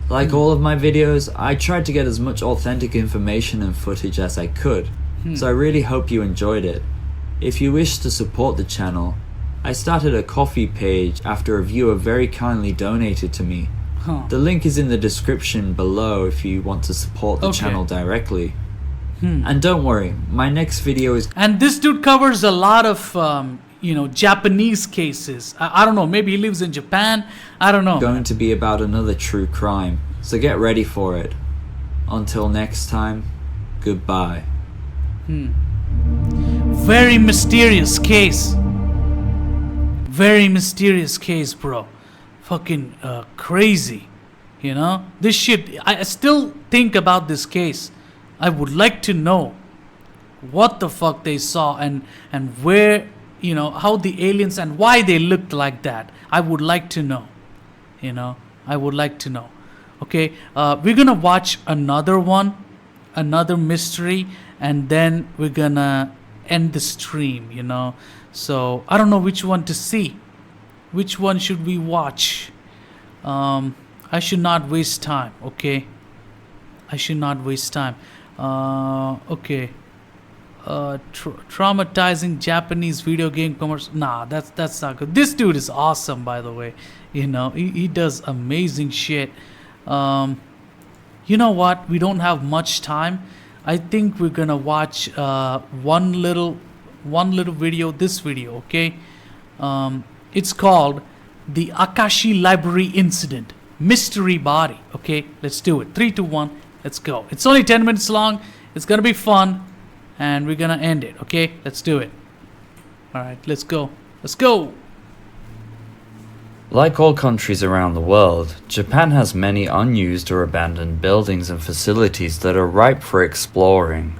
Like all of my videos, I tried to get as much authentic information and footage as I could, So I really hope you enjoyed it. If you wish to support the channel, I started a Ko-fi page after a viewer very kindly donated to me. The link is in the description below if you want to support the channel directly. And don't worry, my next video is... And this dude covers a lot of, Japanese cases. I don't know, maybe he lives in Japan. I don't know. Going to be about another true crime. So get ready for it. Until next time, goodbye. Very mysterious case. Very mysterious case, bro. Fucking crazy. This shit, I still think about this case. I would like to know what the fuck they saw and where, how the aliens and why they looked like that. I would like to know. I would like to know. Okay, we're gonna watch another one, another mystery, and then we're gonna end the stream, So I don't know which one to see. Which one should we watch? I should not waste time, okay? I should not waste time. Okay. Traumatizing Japanese video game commercial. Nah, that's not good. This dude is awesome, by the way. He does amazing shit. You know what? We don't have much time. I think we're gonna watch one little video. This video, okay? It's called the Akashi Library Incident, Mystery Body. Okay, let's do it. 3, 2, 1. Let's go. It's only 10 minutes long. It's gonna be fun, and we're gonna end it. Okay, let's do it. All right, let's go. Let's go. Like all countries around the world, Japan has many unused or abandoned buildings and facilities that are ripe for exploring.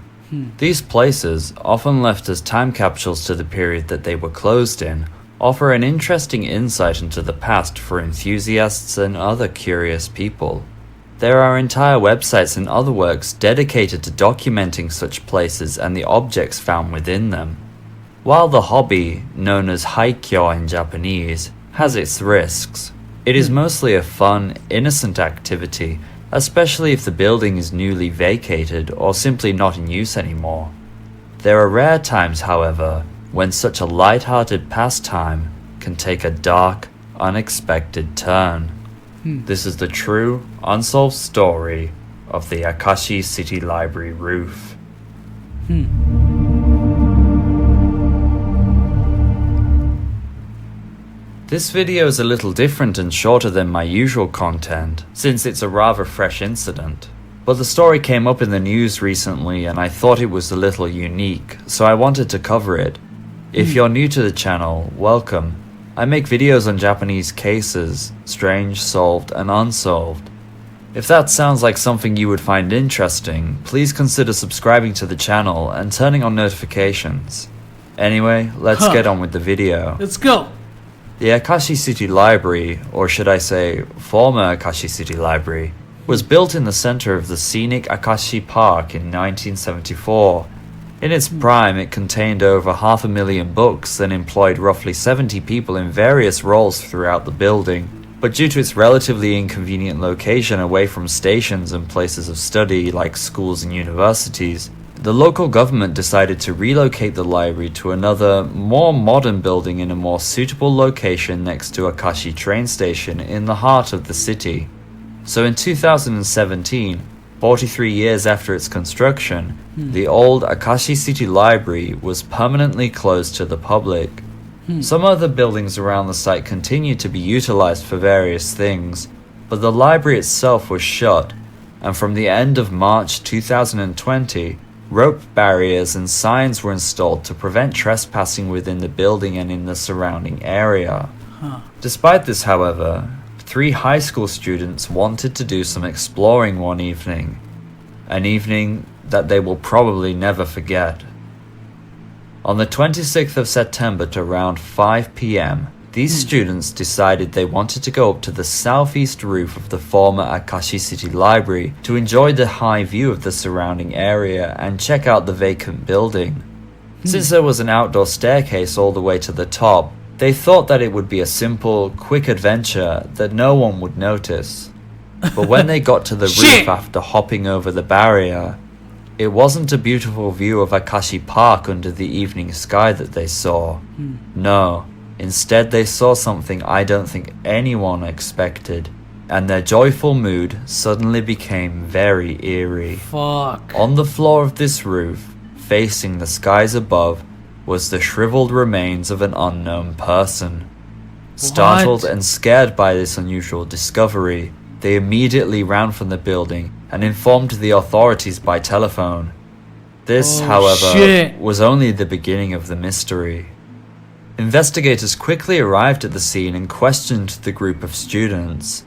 These places, often left as time capsules to the period that they were closed in, offer an interesting insight into the past for enthusiasts and other curious people. There are entire websites and other works dedicated to documenting such places and the objects found within them. While the hobby, known as haikyo in Japanese, has its risks, it is mostly a fun, innocent activity, especially if the building is newly vacated or simply not in use anymore. There are rare times, however, when such a light-hearted pastime can take a dark, unexpected turn. This is the true, unsolved story of the Akashi City Library roof. This video is a little different and shorter than my usual content, since it's a rather fresh incident. But the story came up in the news recently and I thought it was a little unique, so I wanted to cover it. If you're new to the channel, welcome. I make videos on Japanese cases, strange, solved, and unsolved. If that sounds like something you would find interesting, please consider subscribing to the channel and turning on notifications. Anyway, let's get on with the video. Let's go! The Akashi City Library, or should I say, former Akashi City Library, was built in the center of the scenic Akashi Park in 1974. In its prime, it contained over 500,000 books and employed roughly 70 people in various roles throughout the building. But due to its relatively inconvenient location away from stations and places of study like schools and universities, the local government decided to relocate the library to another, more modern building in a more suitable location next to Akashi train station in the heart of the city. So in 2017, 43 years after its construction, the old Akashi City Library was permanently closed to the public. Some other buildings around the site continued to be utilized for various things, but the library itself was shut, and from the end of March 2020, rope barriers and signs were installed to prevent trespassing within the building and in the surrounding area. Despite this, however, 3 high school students wanted to do some exploring one evening, an evening that they will probably never forget. On the 26th of September at around 5 p.m, these students decided they wanted to go up to the southeast roof of the former Akashi City Library to enjoy the high view of the surrounding area and check out the vacant building. Since there was an outdoor staircase all the way to the top, they thought that it would be a simple, quick adventure that no one would notice. But when they got to the roof after hopping over the barrier, It wasn't a beautiful view of Akashi Park under the evening sky that they saw. No, instead they saw something I don't think anyone expected, and their joyful mood suddenly became very eerie. Fuck. On the floor of this roof, facing the skies above, was the shriveled remains of an unknown person. Startled and scared by this unusual discovery, they immediately ran from the building and informed the authorities by telephone. This, however, was only the beginning of the mystery. Investigators quickly arrived at the scene and questioned the group of students.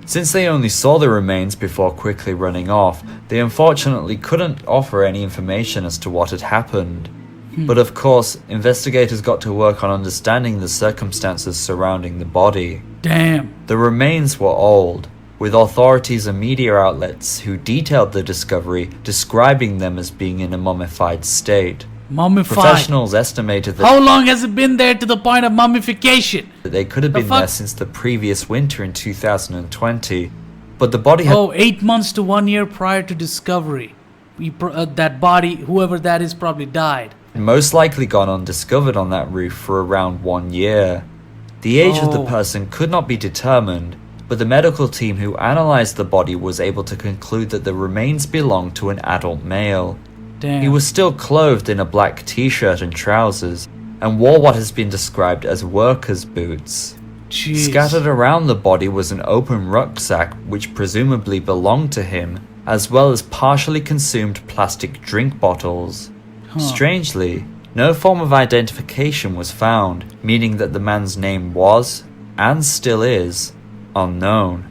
Since they only saw the remains before quickly running off, they unfortunately couldn't offer any information as to what had happened. But of course, investigators got to work on understanding the circumstances surrounding the body. Damn. The remains were old, with authorities and media outlets who detailed the discovery describing them as being in a mummified state. Mummified. Professionals estimated that How long has it been there to the point of mummification? they could have been there since the previous winter in 2020, but the body had 8 months to 1 year prior to discovery. That body, whoever that is, probably died. most likely gone undiscovered on that roof for around 1 year. The age of the person could not be determined, but the medical team who analyzed the body was able to conclude that the remains belonged to an adult male. Damn. He was still clothed in a black t-shirt and trousers, and wore what has been described as workers' boots. Jeez. Scattered around the body was an open rucksack which presumably belonged to him, as well as partially consumed plastic drink bottles. Strangely, no form of identification was found, meaning that the man's name was, and still is, unknown.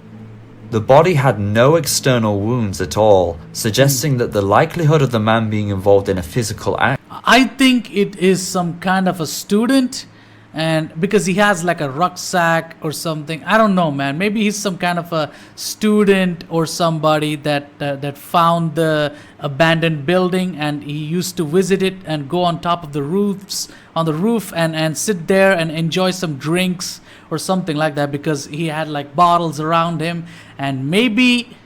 The body had no external wounds at all, suggesting that the likelihood of the man being involved in a physical act. I think it is some kind of a student, and because he has like a rucksack or something. I don't know, man. Maybe he's some kind of a student or somebody that found the abandoned building, and he used to visit it and go on top of the roof and sit there and enjoy some drinks or something like that, because he had like bottles around him, and maybe,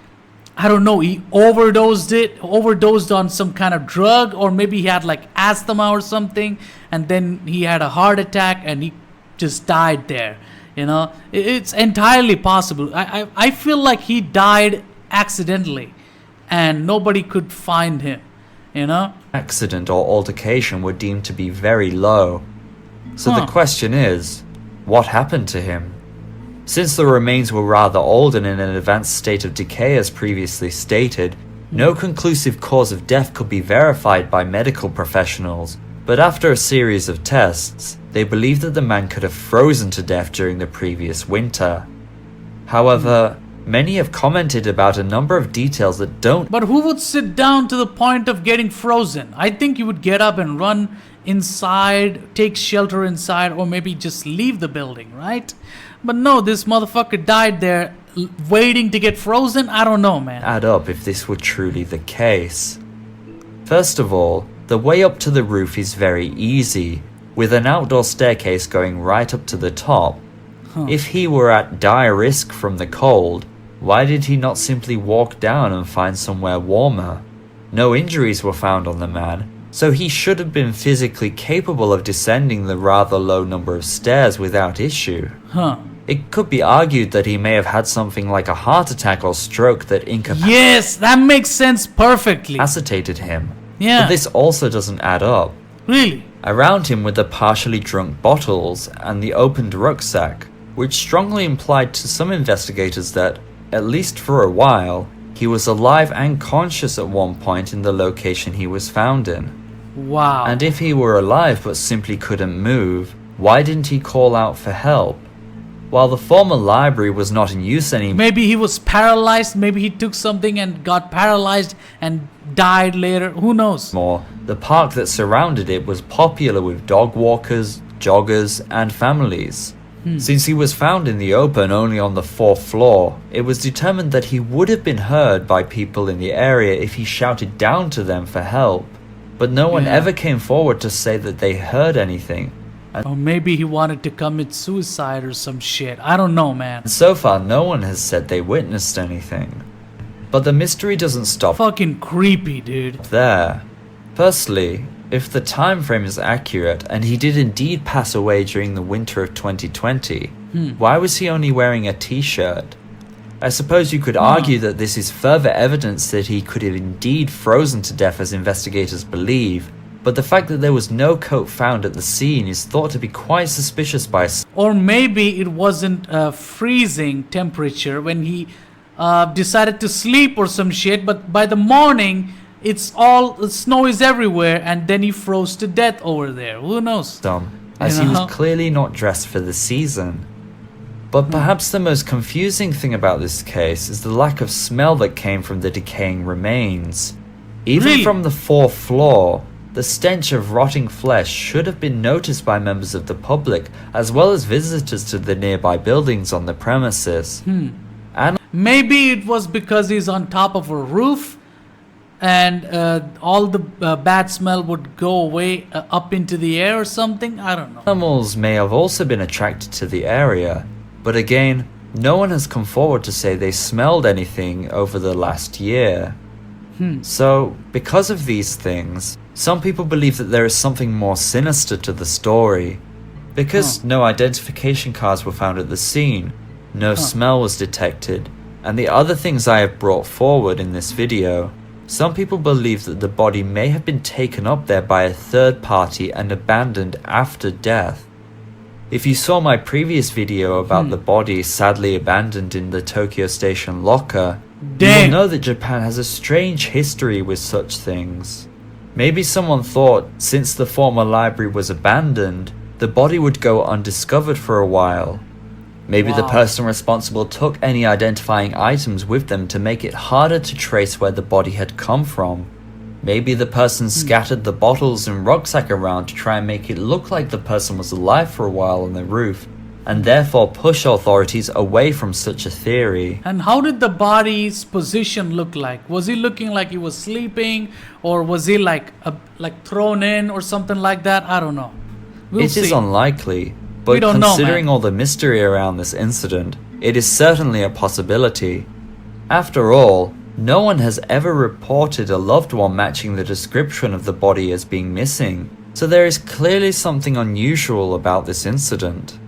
I don't know, he overdosed on some kind of drug, or maybe he had like asthma or something, and then he had a heart attack and he just died there. You know, it's entirely possible. I feel like he died accidentally and nobody could find him, you know? Accident or altercation were deemed to be very low. So the question is, what happened to him? Since the remains were rather old and in an advanced state of decay as previously stated, no conclusive cause of death could be verified by medical professionals, but after a series of tests, they believed that the man could have frozen to death during the previous winter. However, many have commented about a number of details that don't. But who would sit down to the point of getting frozen? I think you would get up and run inside, take shelter inside, or maybe just leave the building, right? But no, this motherfucker died there waiting to get frozen. I don't know, man. Add up if this were truly the case. First of all, the way up to the roof is very easy, with an outdoor staircase going right up to the top. If he were at dire risk from the cold, why did he not simply walk down and find somewhere warmer? No injuries were found on the man, so he should have been physically capable of descending the rather low number of stairs without issue. It could be argued that he may have had something like a heart attack or stroke that Yes, that makes sense perfectly. incapacitated him. Yeah. But this also doesn't add up. Really? Around him were the partially drunk bottles and the opened rucksack, which strongly implied to some investigators that, at least for a while, he was alive and conscious at one point in the location he was found in. Wow. And if he were alive but simply couldn't move, why didn't he call out for help? While the former library was not in use anymore, maybe he was paralyzed, maybe he took something and got paralyzed and died later, who knows? the park that surrounded it was popular with dog walkers, joggers, and families. Since he was found in the open only on the 4th floor, it was determined that he would have been heard by people in the area if he shouted down to them for help. But no one ever came forward to say that they heard anything. Or maybe he wanted to commit suicide or some shit. I don't know, man. And so far, no one has said they witnessed anything. But the mystery doesn't stop Fucking creepy, dude. there. Firstly, if the time frame is accurate and he did indeed pass away during the winter of 2020, why was he only wearing a t-shirt? I suppose you could argue that this is further evidence that he could have indeed frozen to death as investigators believe, but the fact that there was no coat found at the scene is thought to be quite suspicious by some. Or maybe it wasn't freezing temperature when he decided to sleep or some shit, but by the morning snow is everywhere, and then he froze to death over there. Who knows? As he was clearly not dressed for the season. But perhaps the most confusing thing about this case is the lack of smell that came from the decaying remains. Even Really? from the 4th floor, the stench of rotting flesh should have been noticed by members of the public as well as visitors to the nearby buildings on the premises. And Maybe it was because he's on top of a roof, and all the bad smell would go away up into the air or something. I don't know. animals may have also been attracted to the area, but again, no one has come forward to say they smelled anything over the last year. So, because of these things, some people believe that there is something more sinister to the story. Because no identification cards were found at the scene, no smell was detected, and the other things I have brought forward in this video, some people believe that the body may have been taken up there by a third party and abandoned after death. If you saw my previous video about the body sadly abandoned in the Tokyo Station locker, you will know that Japan has a strange history with such things. Maybe someone thought, since the former library was abandoned, the body would go undiscovered for a while. Maybe the person responsible took any identifying items with them to make it harder to trace where the body had come from. Maybe the person scattered the bottles and rucksack around to try and make it look like the person was alive for a while on the roof, and therefore push authorities away from such a theory. And how did the body's position look like? Was he looking like he was sleeping, or was he like thrown in or something like that? I don't know. It is unlikely, but don't know, considering man. all the mystery around this incident, it is certainly a possibility. After all, no one has ever reported a loved one matching the description of the body as being missing, so there is clearly something unusual about this incident.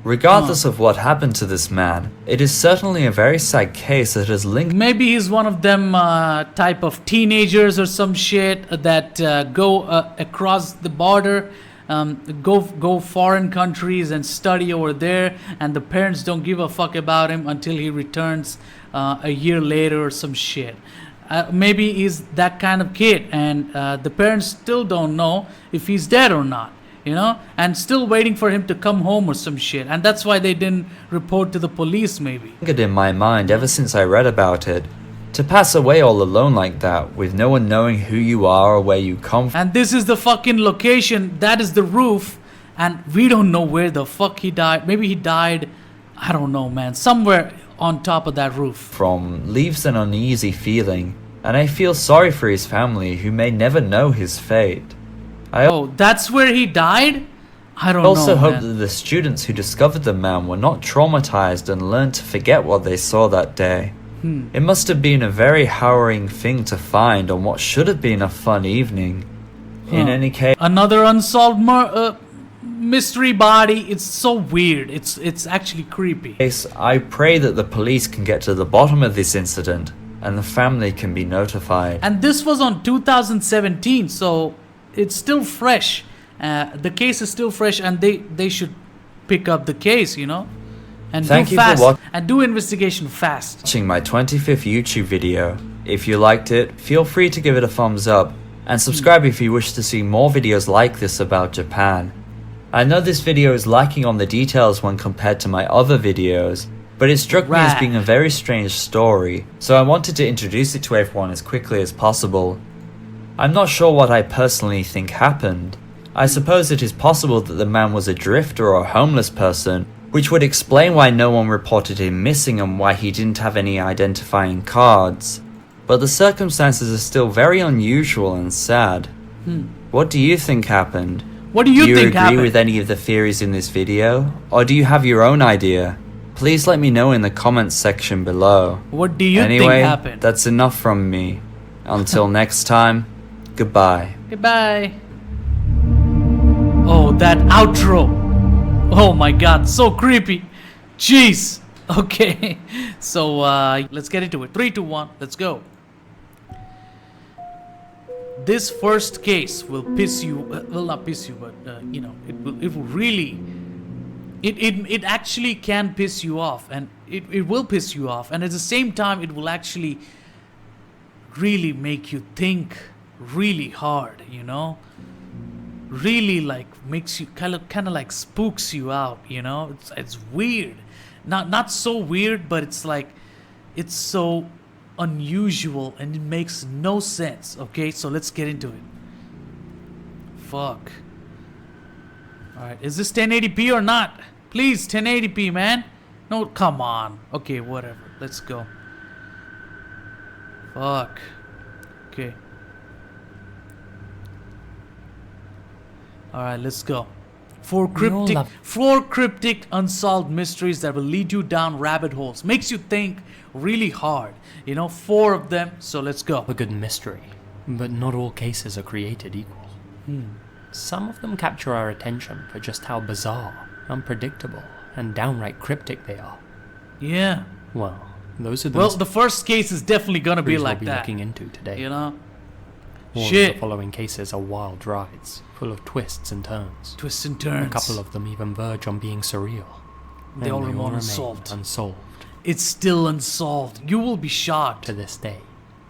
Regardless of what happened to this man, it is certainly a very sad case that has linked. Maybe he's one of them type of teenagers or some shit that go across the border, go foreign countries and study over there, and the parents don't give a fuck about him until he returns a year later or some shit. Maybe he's that kind of kid, and the parents still don't know if he's dead or not, you know, and still waiting for him to come home or some shit, and that's why they didn't report to the police. Maybe In my mind ever since I read about it. To pass away all alone like that, with no one knowing who you are or where you come from. and this is the fucking location, that is the roof, and we don't know where the fuck he died. Maybe he died, I don't know, man, somewhere on top of that roof. Leaves an uneasy feeling, and I feel sorry for his family who may never know his fate. Oh, that's where he died? I don't I also know, hope man. that the students who discovered the man were not traumatized and learned to forget what they saw that day. It must have been a very harrowing thing to find on what should have been a fun evening. In any case, Another unsolved mystery body. It's so weird. It's actually creepy. I pray that the police can get to the bottom of this incident and the family can be notified. And this was on 2017, so it's still fresh. The case is still fresh, and they should pick up the case, you know, and Thank do you for fast and do investigation fast. Watching my 25th YouTube video. If you liked it, feel free to give it a thumbs up and subscribe if you wish to see more videos like this about Japan. I know this video is lacking on the details when compared to my other videos, but it struck me as being a very strange story, so I wanted to introduce it to everyone as quickly as possible. I'm not sure what I personally think happened. I suppose it is possible that the man was a drifter or a homeless person, which would explain why no one reported him missing and why he didn't have any identifying cards. But the circumstances are still very unusual and sad. What do you think happened? What do you think agree happened? with any of the theories in this video? Or do you have your own idea? Please let me know in the comments section below. What do you think Anyway, happened? that's enough from me. Until next time, goodbye. Goodbye. Oh, that outro. Oh my god, so creepy. Jeez. Okay. So, let's get into it. 3, 2, 1, let's go. This first case will piss you, well, not piss you, but, you know, it will really, it actually can piss you off, and it will piss you off, and at the same time, it will actually really make you think really hard, you know? Really, like, makes you kind of like spooks you out, you know? It's weird. Not so weird, but it's like, it's so unusual and it makes no sense. Okay, so let's get into it. Fuck. Alright, is this 1080p or not? Please, 1080p, man. No, come on. Okay, whatever. Let's go. Fuck. Okay. Alright, let's go. Four cryptic unsolved mysteries that will lead you down rabbit holes. Makes you think really hard. You know, 4 of them. So let's go. A good mystery. But not all cases are created equal. Some of them capture our attention for just how bizarre, unpredictable, and downright cryptic they are. Yeah. Well, those are the Well, the first case is definitely gonna be mysteries like we'll be that. looking into today. You know? All Shit. of the following cases are wild rides, full of twists and turns. Twists and turns. A couple of them even verge on being surreal. They And all remain unsolved. unsolved It's still unsolved. You will be shocked. to this day.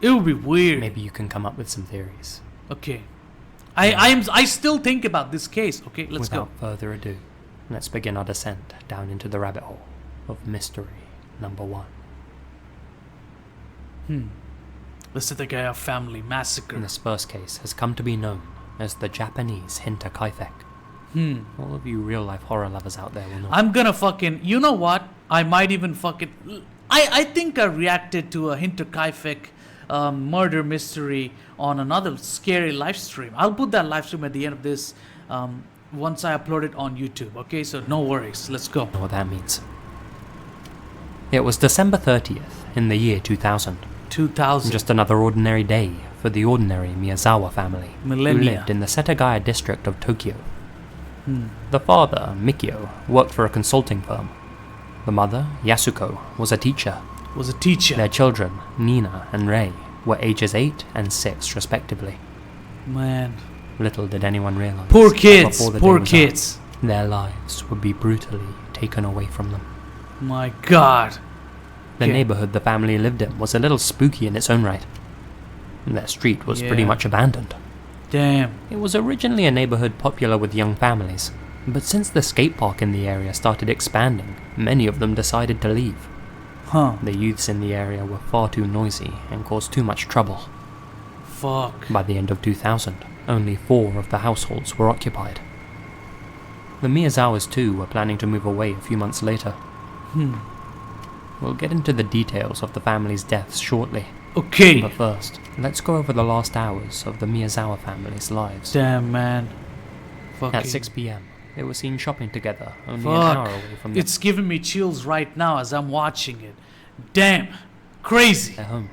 It will be weird. Maybe you can come up with some theories. Okay. I still think about this case. Okay, let's Without go. further ado, let's begin our descent down into the rabbit hole of mystery number 1. The Setagaya family massacre. This first case has come to be known as the Japanese Hinterkaifeck. All of you real-life horror lovers out there will know. I'm gonna fucking, you know what? I might even fucking, I think I reacted to a Hinterkaifeck murder mystery on another scary live stream. I'll put that live stream at the end of this once I upload it on YouTube. Okay, so no worries. Let's go. Know what that means. It was December 30th in the year 2000. 2000. Just another ordinary day for the ordinary Miyazawa family Millennia. who lived in the Setagaya district of Tokyo. The father, Mikio, worked for a consulting firm. The mother, Yasuko, was a teacher. Was a teacher. Their children, Nina and Rei, were ages 8 and 6 respectively. Man. Little did anyone realize. Poor that kids. before the Poor day was kids. up, their lives would be brutally taken away from them. My God. The Okay. neighborhood the family lived in was a little spooky in its own right. Their street was pretty Yeah. much abandoned. Damn. It was originally a neighborhood popular with young families, but since the skate park in the area started expanding, many of them decided to leave. Huh. The youths in the area were far too noisy and caused too much trouble. Fuck. By the end of 2000, only 4 of the households were occupied. The Miyazawas too were planning to move away a few months later. We'll get into the details of the family's deaths shortly. Okay. But first, let's go over the last hours of the Miyazawa family's lives. Damn, man. Fucking. At 6 p.m., they were seen shopping together, only Fuck. an hour away from It's giving me chills right now as I'm watching it. Damn. Crazy. their home.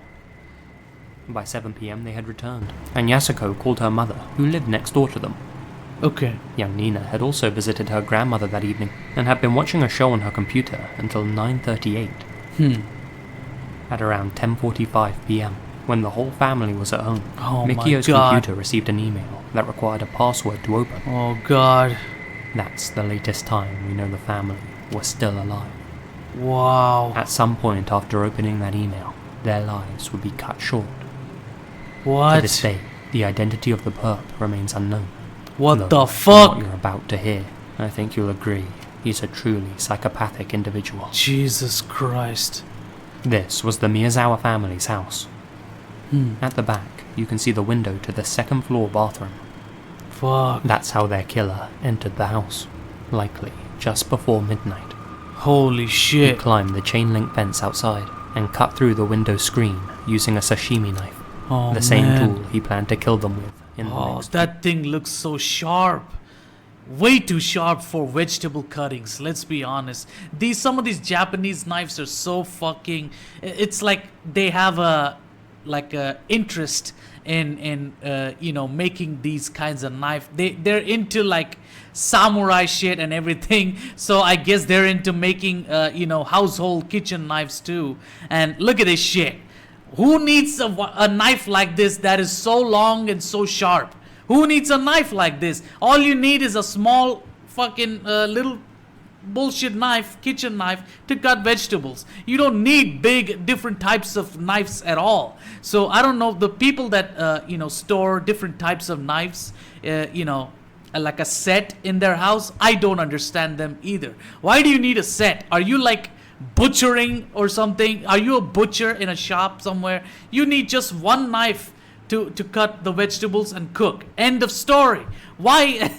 By 7 p.m., they had returned, and Yasuko called her mother, who lived next door to them. Okay. Young Nina had also visited her grandmother that evening, and had been watching a show on her computer until 9:38. At around 10:45 p.m., when the whole family was at home, Oh my Mikio's God. computer received an email that required a password to open. Oh, God. That's the latest time we know the family was still alive. Wow. At some point after opening that email, their lives would be cut short. What? To this day, the identity of the perp remains unknown. What Though, the from what fuck? you're about to hear, I think you'll agree he's a truly psychopathic individual. Jesus Christ. This was the Miyazawa family's house. At the back, you can see the window to the second floor bathroom. Fuck. That's how their killer entered the house, likely just before midnight. Holy He shit. climbed the chain link fence outside and cut through the window screen using a sashimi knife, Oh, the same man. tool he planned to kill them with in the Oh, next. that thing looks so sharp. way too sharp for vegetable cuttings. Let's be honest. Some of these Japanese knives are so fucking. It's like they have a interest in making these kinds of knife. They're into like samurai shit and everything. So I guess they're into making household kitchen knives too. And look at this shit. Who needs a knife like this that is so long and so sharp? Who needs a knife like this? All you need is a small fucking little bullshit knife, kitchen knife, to cut vegetables. You don't need big different types of knives at all. So I don't know, the people that store different types of knives, like a set in their house, I don't understand them either. Why do you need a set? Are you like butchering or something? Are you a butcher in a shop somewhere? You need just one knife to cut the vegetables and cook. End of story. Why?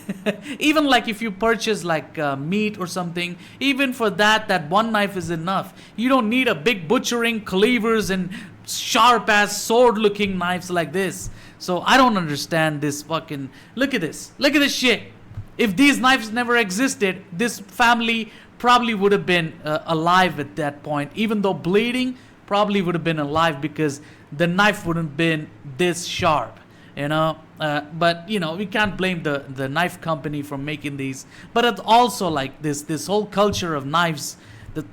Even like if you purchase like meat or something, even for that one knife is enough. You don't need a big butchering cleavers and sharp ass sword looking knives like this. So I don't understand this fucking. Look at this shit. If these knives never existed, this family probably would have been alive at that point. Even though bleeding, probably would have been alive because the knife wouldn't have been this sharp, but we can't blame the knife company for making these. But it's also like this whole culture of knives, the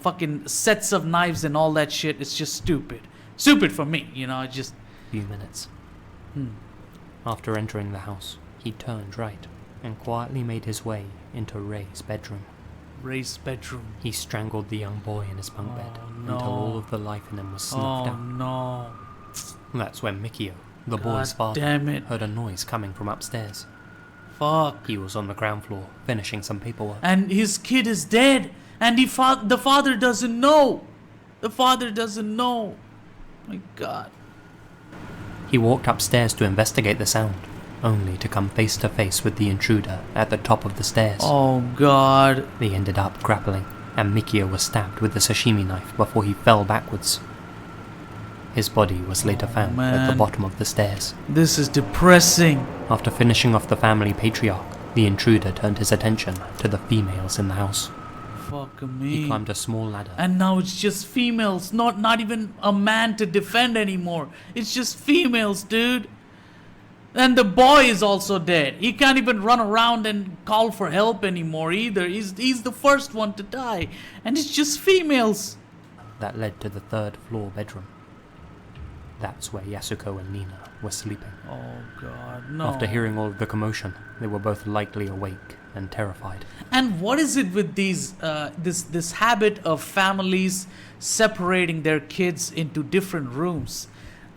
fucking sets of knives and all that shit. It's just stupid for me. Just few minutes. After entering the house, he turned right and quietly made his way into Ray's bedroom. He strangled the young boy in his bunk bed until all of the life in him was snuffed out. No. That's when Mikio, the boy's father, heard a noise coming from upstairs. Fuck. He was on the ground floor finishing some paperwork. And his kid is dead, and the father doesn't know. My God. He walked upstairs to investigate the sound, only to come face to face with the intruder at the top of the stairs. Oh God. They ended up grappling, and Mikio was stabbed with the sashimi knife before he fell backwards. His body was later found at the bottom of the stairs. This is depressing. After finishing off the family patriarch, the intruder turned his attention to the females in the house. Fuck me. He climbed a small ladder. And now it's just females, not even a man to defend anymore. It's just females, dude. And the boy is also dead. He can't even run around and call for help anymore either. He's the first one to die. And it's just females. That led to the third floor bedroom. That's where Yasuko and Nina were sleeping. Oh God, no. After hearing all of the commotion, they were both lightly awake and terrified. And what is it with these this habit of families separating their kids into different rooms?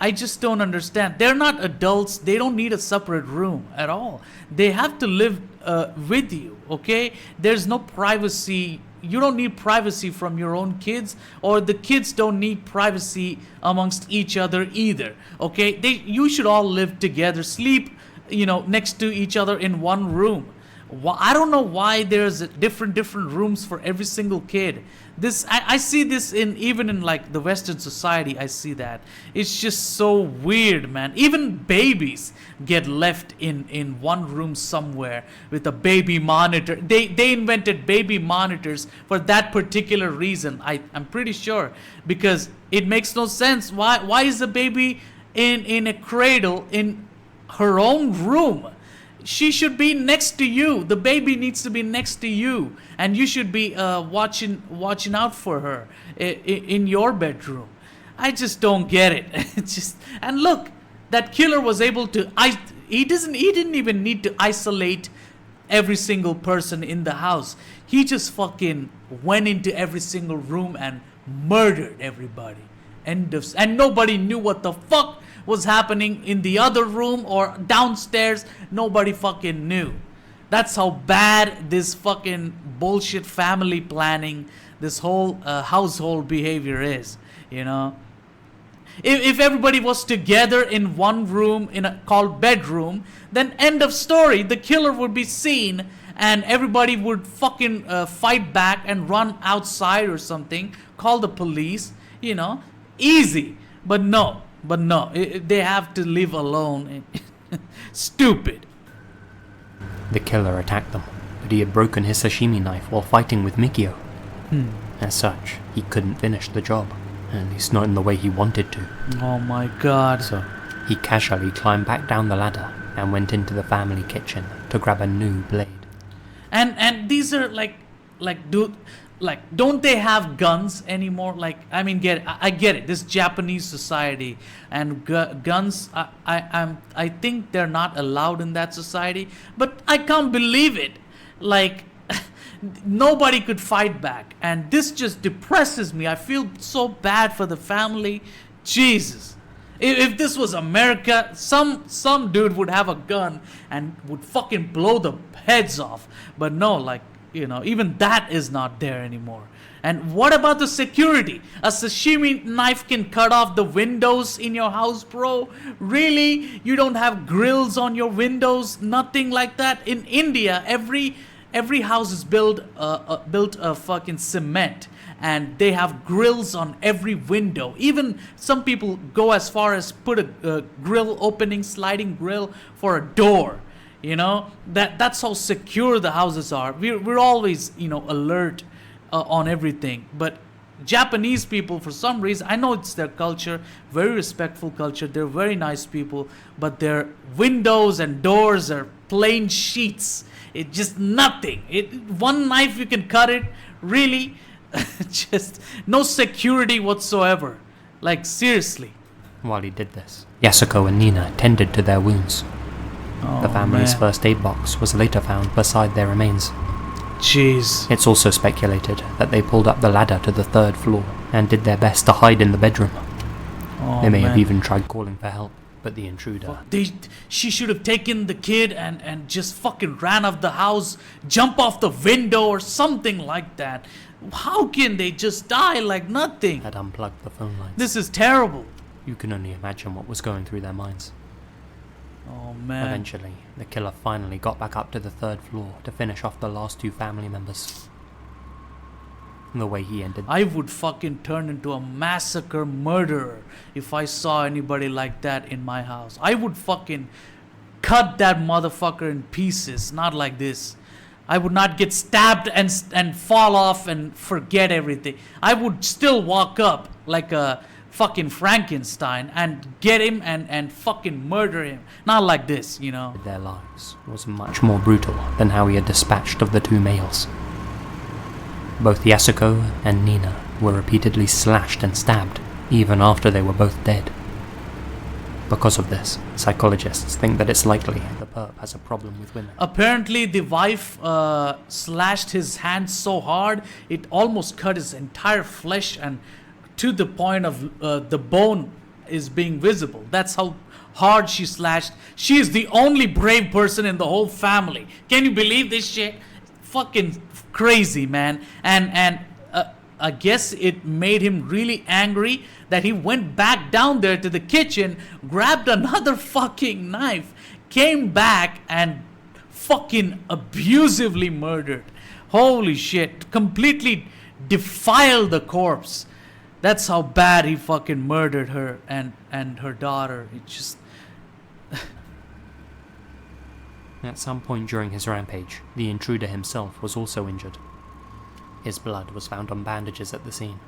I just don't understand. They're not adults. They don't need a separate room at all. They have to live with you, okay? There's no privacy. You don't need privacy from your own kids, or the kids don't need privacy amongst each other either, okay? You should all live together, sleep, next to each other in one room. I don't know why there's different rooms for every single kid. I see this even in like the Western society. I see that. It's just so weird, man. Even babies get left in one room somewhere with a baby monitor. They invented baby monitors for that particular reason. I'm pretty sure, because it makes no sense. Why is the baby in a cradle in her own room? She should be next to you. The baby needs to be next to you, and you should be watching out for her in your bedroom. I just don't get it. And look, that killer was able to. He didn't even need to isolate every single person in the house. He just fucking went into every single room and murdered everybody. And nobody knew what the fuck was happening in the other room or downstairs. Nobody fucking knew. That's how bad this fucking bullshit family planning, this whole household behavior is, If everybody was together in one room called bedroom, then end of story. The killer would be seen and everybody would fucking fight back and run outside or something, call the police, easy. But no, they have to live alone. Stupid. The killer attacked them, but he had broken his sashimi knife while fighting with Mikio. As such, he couldn't finish the job, at least not in the way he wanted to. Oh my god. So, he casually climbed back down the ladder and went into the family kitchen to grab a new blade. And these are don't they have guns anymore? Like, I mean, I get it. This Japanese society and guns. I think they're not allowed in that society. But I can't believe it. Like, nobody could fight back, and this just depresses me. I feel so bad for the family. Jesus. If this was America, some dude would have a gun and would fucking blow the heads off. But no, like, you know, even that is not there anymore. And what about the security? A sashimi knife can cut off the windows in your house, bro? Really? You don't have grills on your windows? Nothing like that? In India, every house is built of fucking cement, and they have grills on every window. Even some people go as far as put a grill opening, sliding grill for a door. You know, that's how secure the houses are. We're always, you know, alert on everything. But Japanese people, for some reason, I know it's their culture, very respectful culture. They're very nice people, but their windows and doors are plain sheets. It's just nothing. One knife you can cut it. Really, just no security whatsoever. Like, seriously. While he did this, Yasuko and Nina tended to their wounds. The family's first aid box was later found beside their remains. Jeez. It's also speculated that they pulled up the ladder to the 3rd floor and did their best to hide in the bedroom. They may have even tried calling for help, but the intruder... She should have taken the kid and just fucking ran off the house, jump off the window or something like that. How can they just die like nothing? Had unplugged the phone lines. This is terrible. You can only imagine what was going through their minds. Oh man. Eventually, the killer finally got back up to the 3rd floor to finish off the last 2 family members. The way he ended... I would fucking turn into a massacre murderer if I saw anybody like that in my house. I would fucking cut that motherfucker in pieces, not like this. I would not get stabbed and fall off and forget everything. I would still walk up like a fucking Frankenstein and get him and fucking murder him. Not like this, you know. Their lives was much more brutal than how he had dispatched of the 2 males. Both Yasuko and Nina were repeatedly slashed and stabbed, even after they were both dead. Because of this, psychologists think that it's likely the perp has a problem with women. Apparently, the wife slashed his hand so hard, it almost cut his entire flesh, and to the point of the bone is being visible. That's how hard she slashed. She is the only brave person in the whole family. Can you believe this shit? Fucking crazy, man. And I guess it made him really angry that he went back down there to the kitchen, grabbed another fucking knife, came back and fucking abusively murdered. Holy shit. Completely defiled the corpse. That's how bad he fucking murdered her and her daughter. It just... At some point during his rampage, the intruder himself was also injured. His blood was found on bandages at the scene.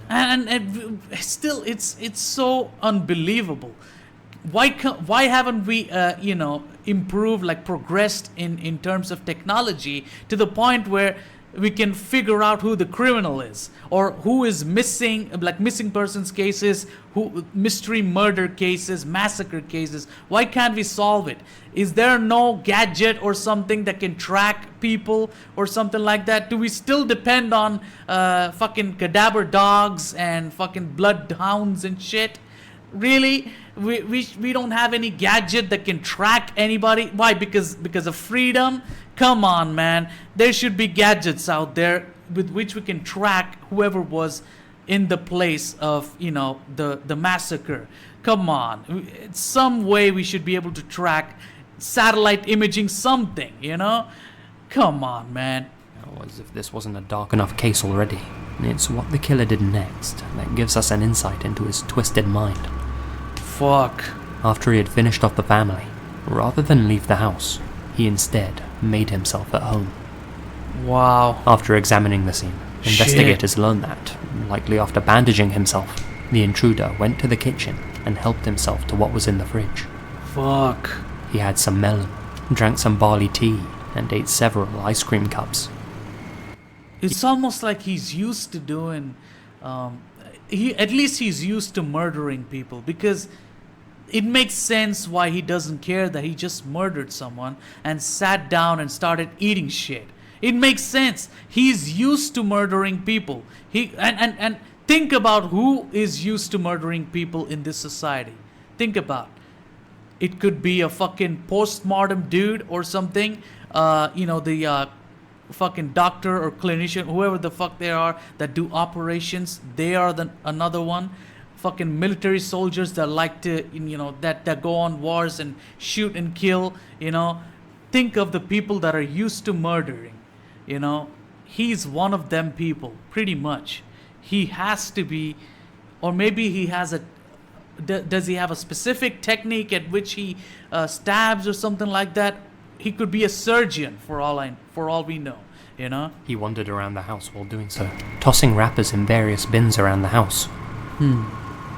And still, it's so unbelievable. Why haven't we, improved, like progressed in terms of technology to the point where we can figure out who the criminal is, or who is missing, like missing persons cases, mystery murder cases, massacre cases? Why can't we solve it? Is there no gadget or something that can track people or something like that? Do we still depend on fucking cadaver dogs and fucking bloodhounds and shit? Really? We don't have any gadget that can track anybody? Why? Because of freedom? Come on, man. There should be gadgets out there with which we can track whoever was in the place of, the massacre. Come on. Some way we should be able to track satellite imaging something, Come on, man. As if this wasn't a dark enough case already. It's what the killer did next that gives us an insight into his twisted mind. Fuck. After he had finished off the family, Rather than leave the house, he instead made himself at home. Wow. After examining the scene, investigators learned that, likely after bandaging himself, the intruder went to the kitchen and helped himself to what was in the fridge. Fuck. He had some melon, drank some barley tea, and ate several ice cream cups. It's almost like he's used to doing, at least he's used to murdering people, because it makes sense why he doesn't care that he just murdered someone and sat down and started eating shit. It makes sense. He's used to murdering people. And think about who is used to murdering people in this society. Think about. It could be a fucking postmortem dude or something. The fucking doctor or clinician, whoever the fuck they are that do operations. They are another one. Fucking military soldiers that like to, that go on wars and shoot and kill. Think of the people that are used to murdering. He's one of them people, pretty much. He has to be, or maybe he has does he have a specific technique at which he stabs or something like that? He could be a surgeon for all we know, He wandered around the house while doing so, tossing wrappers in various bins around the house.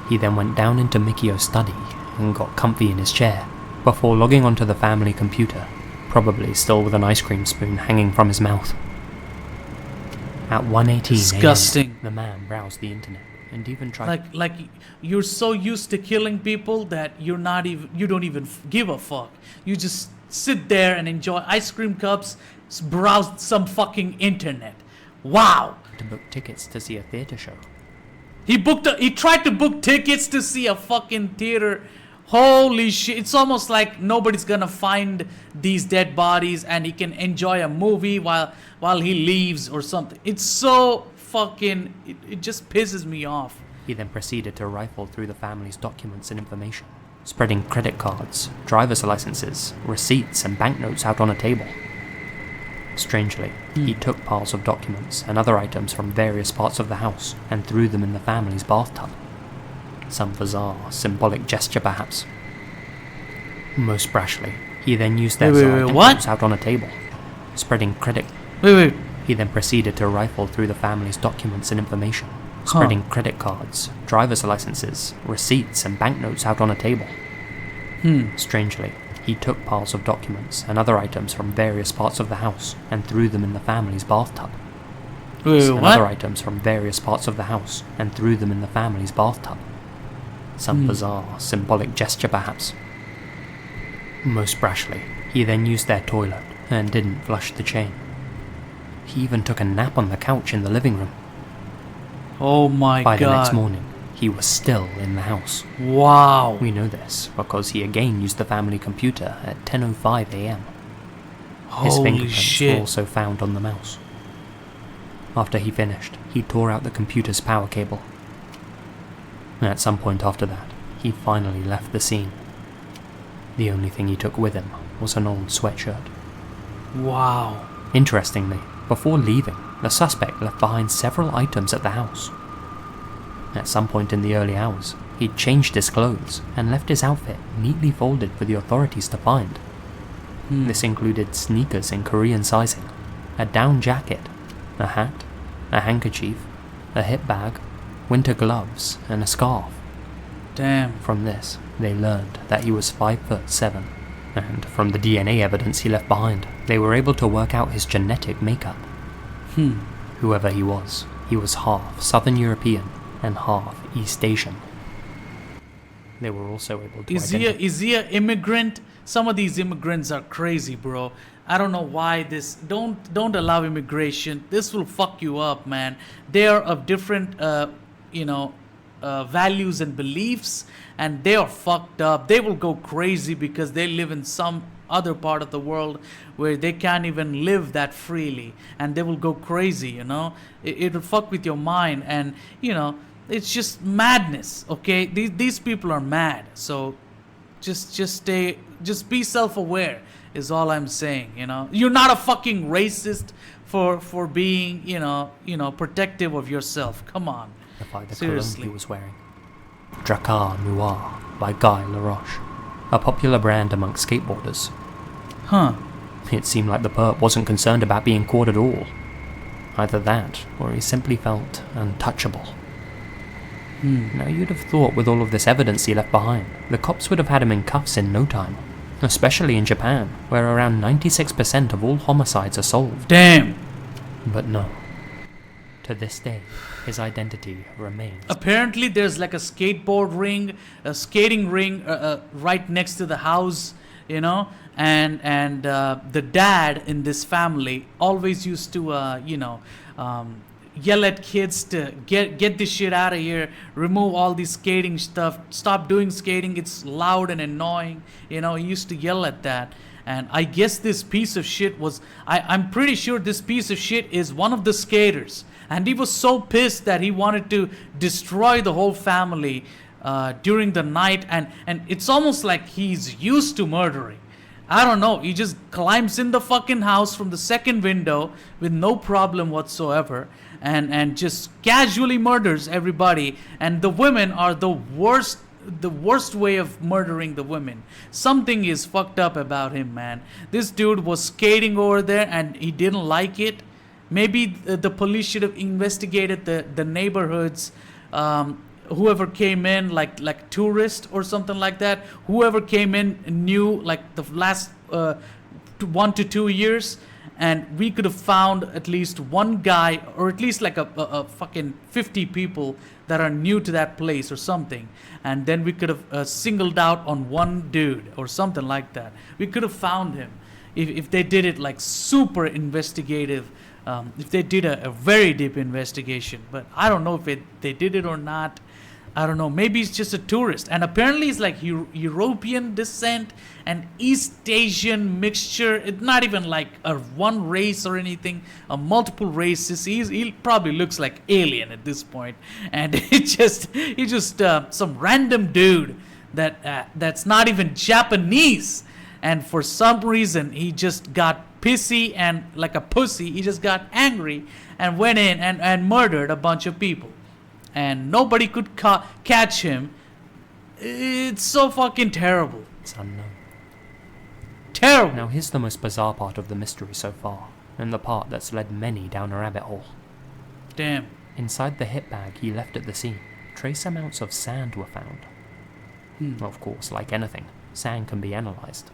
He then went down into Mikio's study and got comfy in his chair, before logging onto the family computer, probably still with an ice cream spoon hanging from his mouth. At 1:18 Disgusting. a.m., the man browsed the internet and even tried... Like you're so used to killing people that you don't even give a fuck. You just sit there and enjoy ice cream cups, browse some fucking internet. Wow. to book tickets to see a theater show. He tried to book tickets to see a fucking theater. Holy shit. It's almost like nobody's gonna find these dead bodies and he can enjoy a movie while he leaves or something. It's so fucking... It just pisses me off. He then proceeded to rifle through the family's documents and information, spreading credit cards, driver's licenses, receipts and banknotes out on a table. Strangely, he took piles of documents and other items from various parts of the house and threw them in the family's bathtub. Some bizarre, symbolic gesture perhaps. Most brashly, he then used their items out on a table, spreading credit... He then proceeded to rifle through the family's documents and information, spreading credit cards, driver's licenses, receipts and banknotes out on a table. Strangely, he took piles of documents and other items from various parts of the house and threw them in the family's bathtub. Other items from various parts of the house and threw them in the family's bathtub. Some bizarre, symbolic gesture perhaps. Most brashly, he then used their toilet and didn't flush the chain. He even took a nap on the couch in the living room. Oh my god. By the next morning, he was still in the house. Wow. We know this because he again used the family computer at 10:05 a.m. His fingerprints were also found on the mouse. After he finished, he tore out the computer's power cable. And at some point after that, he finally left the scene. The only thing he took with him was an old sweatshirt. Wow. Interestingly, before leaving, the suspect left behind several items at the house. At some point in the early hours, he'd changed his clothes and left his outfit neatly folded for the authorities to find. This included sneakers in Korean sizing, a down jacket, a hat, a handkerchief, a hip bag, winter gloves, and a scarf. Damn. From this, they learned that he was 5'7", and from the DNA evidence he left behind, they were able to work out his genetic makeup. Whoever he was half Southern European and half East Asian. They were also able to Is he an immigrant? Some of these immigrants are crazy, bro. I don't know why this... Don't allow immigration. This will fuck you up, man. They are of different, values and beliefs, and they are fucked up. They will go crazy because they live in some other part of the world where they can't even live that freely, and they will go crazy, It'll fuck with your mind, and, it's just madness, okay? These people are mad, so just be self-aware is all I'm saying, You're not a fucking racist for being, protective of yourself. Come on. The Seriously. cologne he was wearing. Drakkar Noir by Guy Laroche. a popular brand amongst skateboarders. Huh. It seemed like the perp wasn't concerned about being caught at all. Either that, or he simply felt untouchable. Now you'd have thought with all of this evidence he left behind, the cops would have had him in cuffs in no time. Especially in Japan, where around 96% of all homicides are solved. Damn. But no. To this day, his identity remains. Apparently there's like a skateboard ring, a skating ring right next to the house, you know, and the dad in this family always used to yell at kids to get this shit out of here, remove all this skating stuff, stop doing skating, it's loud and annoying, you know. He used to yell at that. And I guess this piece of shit was, I'm pretty sure this piece of shit is one of the skaters. And he was so pissed that he wanted to destroy the whole family during the night. And it's almost like he's used to murdering. I don't know. He just climbs in the fucking house from the second window with no problem whatsoever. And just casually murders everybody. And the women are the worst way of murdering the women. Something is fucked up about him, man. This dude was skating over there and he didn't like it. Maybe the police should have investigated the neighborhoods. Whoever came in, like tourist or something like that. Whoever came in knew like the last 1 to 2 years. And we could have found at least one guy, or at least like a fucking 50 people that are new to that place or something. And then we could have singled out on one dude or something like that. We could have found him if they did it like super investigative, if they did a very deep investigation. But I don't know if they did it or not. I don't know. Maybe he's just a tourist. And apparently he's like European descent and East Asian mixture. It's not even like a one race or anything. Multiple races. He probably looks like alien at this point. And he's just some random dude that's not even Japanese. And for some reason he just got pissy and like a pussy. He just got angry and went in and murdered a bunch of people. And nobody could catch him. It's so fucking terrible. It's unknown. Terrible. Now here's the most bizarre part of the mystery so far, and the part that's led many down a rabbit hole. Damn. Inside the hip bag he left at the scene, trace amounts of sand were found. Of course, like anything, sand can be analysed.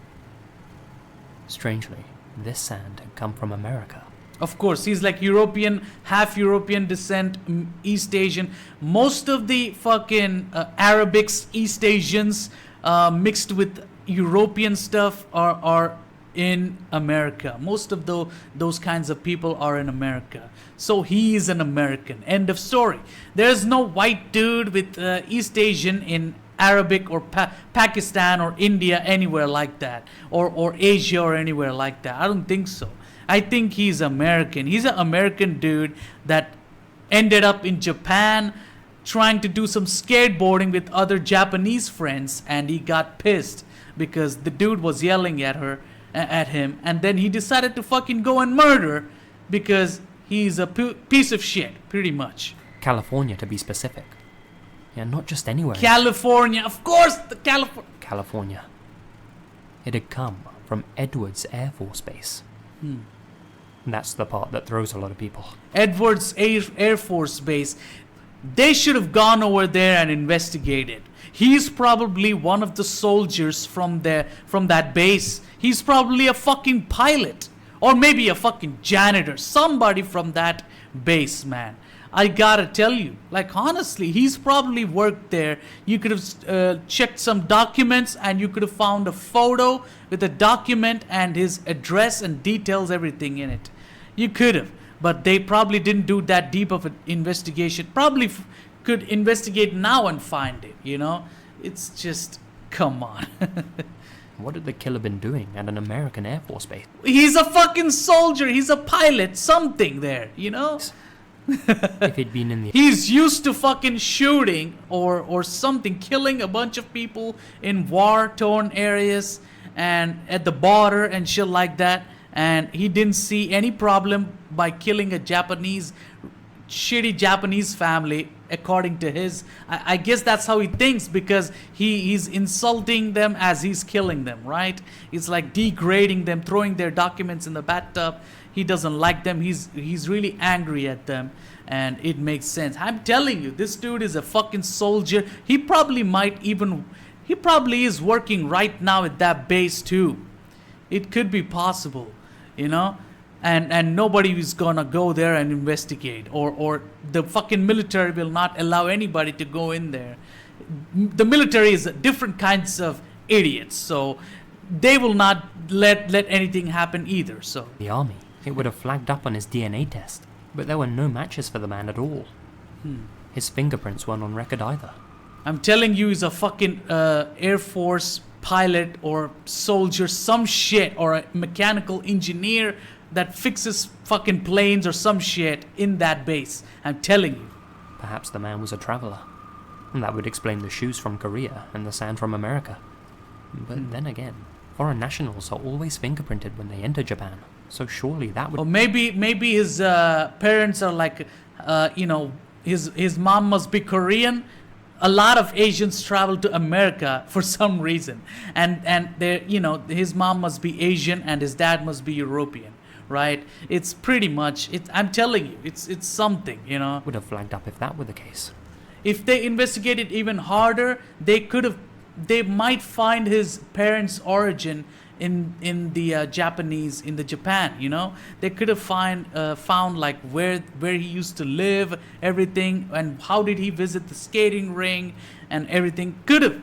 Strangely, this sand had come from America. Of course, he's like European, half European descent, East Asian. Most of the fucking Arabics, East Asians mixed with European stuff are in America. Most of those kinds of people are in America. So he is an American. End of story. There's no white dude with East Asian in Arabic or Pakistan or India, anywhere like that. Or Asia or anywhere like that. I don't think so. I think he's American. He's an American dude that ended up in Japan trying to do some skateboarding with other Japanese friends, and he got pissed because the dude was yelling at him, and then he decided to fucking go and murder because he's a piece of shit, pretty much. California, to be specific. Yeah, not just anywhere. California, of course, California. It had come from Edwards Air Force Base. That's the part that throws a lot of people. Edwards Air Force Base. They should have gone over there and investigated. He's probably one of the soldiers from that base. He's probably a fucking pilot. Or maybe a fucking janitor. Somebody from that base, man. I gotta tell you, like honestly, he's probably worked there. You could have checked some documents and you could have found a photo with a document and his address and details, everything in it. You could have, but they probably didn't do that deep of an investigation. Probably could investigate now and find it, you know? It's just, come on. What had the killer been doing at an American Air Force base? He's a fucking soldier. He's a pilot. Something there, you know? If he'd been in the... He's used to fucking shooting or something, killing a bunch of people in war-torn areas and at the border and shit like that. And he didn't see any problem by killing a shitty Japanese family according to his. I guess that's how he thinks, because he's insulting them as he's killing them, right? It's like degrading them, throwing their documents in the bathtub. He doesn't like them. He's really angry at them, and it makes sense. I'm telling you, this dude is a fucking soldier. He probably is working right now at that base too. It could be possible, you know? And nobody is gonna go there and investigate, or the fucking military will not allow anybody to go in there. The military is different kinds of idiots, so they will not let anything happen either. So The army, it would have flagged up on his DNA test, but there were no matches for the man at all. His fingerprints weren't on record either. I'm telling you, he's a fucking Air Force pilot or soldier, some shit, or a mechanical engineer that fixes fucking planes or some shit in that base. I'm telling you. Perhaps the man was a traveller, and that would explain the shoes from Korea and the sand from America. But then again, foreign nationals are always fingerprinted when they enter Japan, so surely that would... Or maybe his parents are like, his mom must be Korean. A lot of Asians travel to America for some reason, and they, his mom must be Asian and his dad must be European, right? It's pretty much it. I'm telling you, it's something, Would have flagged up if that were the case. If they investigated even harder, they might find his parents' origin in the Japan, They could have found like where he used to live, everything, and how did he visit the skating ring and everything. Could have,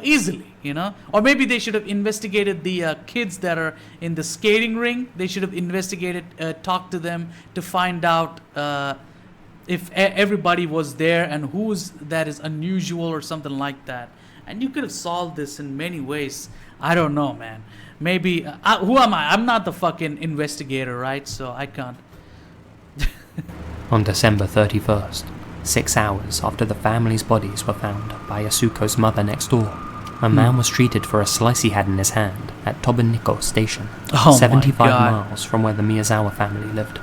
easily, Or maybe they should have investigated the kids that are in the skating ring. They should have investigated, talked to them to find out if everybody was there and who's that is unusual or something like that. And you could have solved this in many ways. I don't know, man. Maybe, who am I? I'm not the fucking investigator, right? So I can't. On December 31st, 6 hours after the family's bodies were found by Yasuko's mother next door, a man was treated for a slice he had in his hand at Tobuniko Station, 75 miles from where the Miyazawa family lived.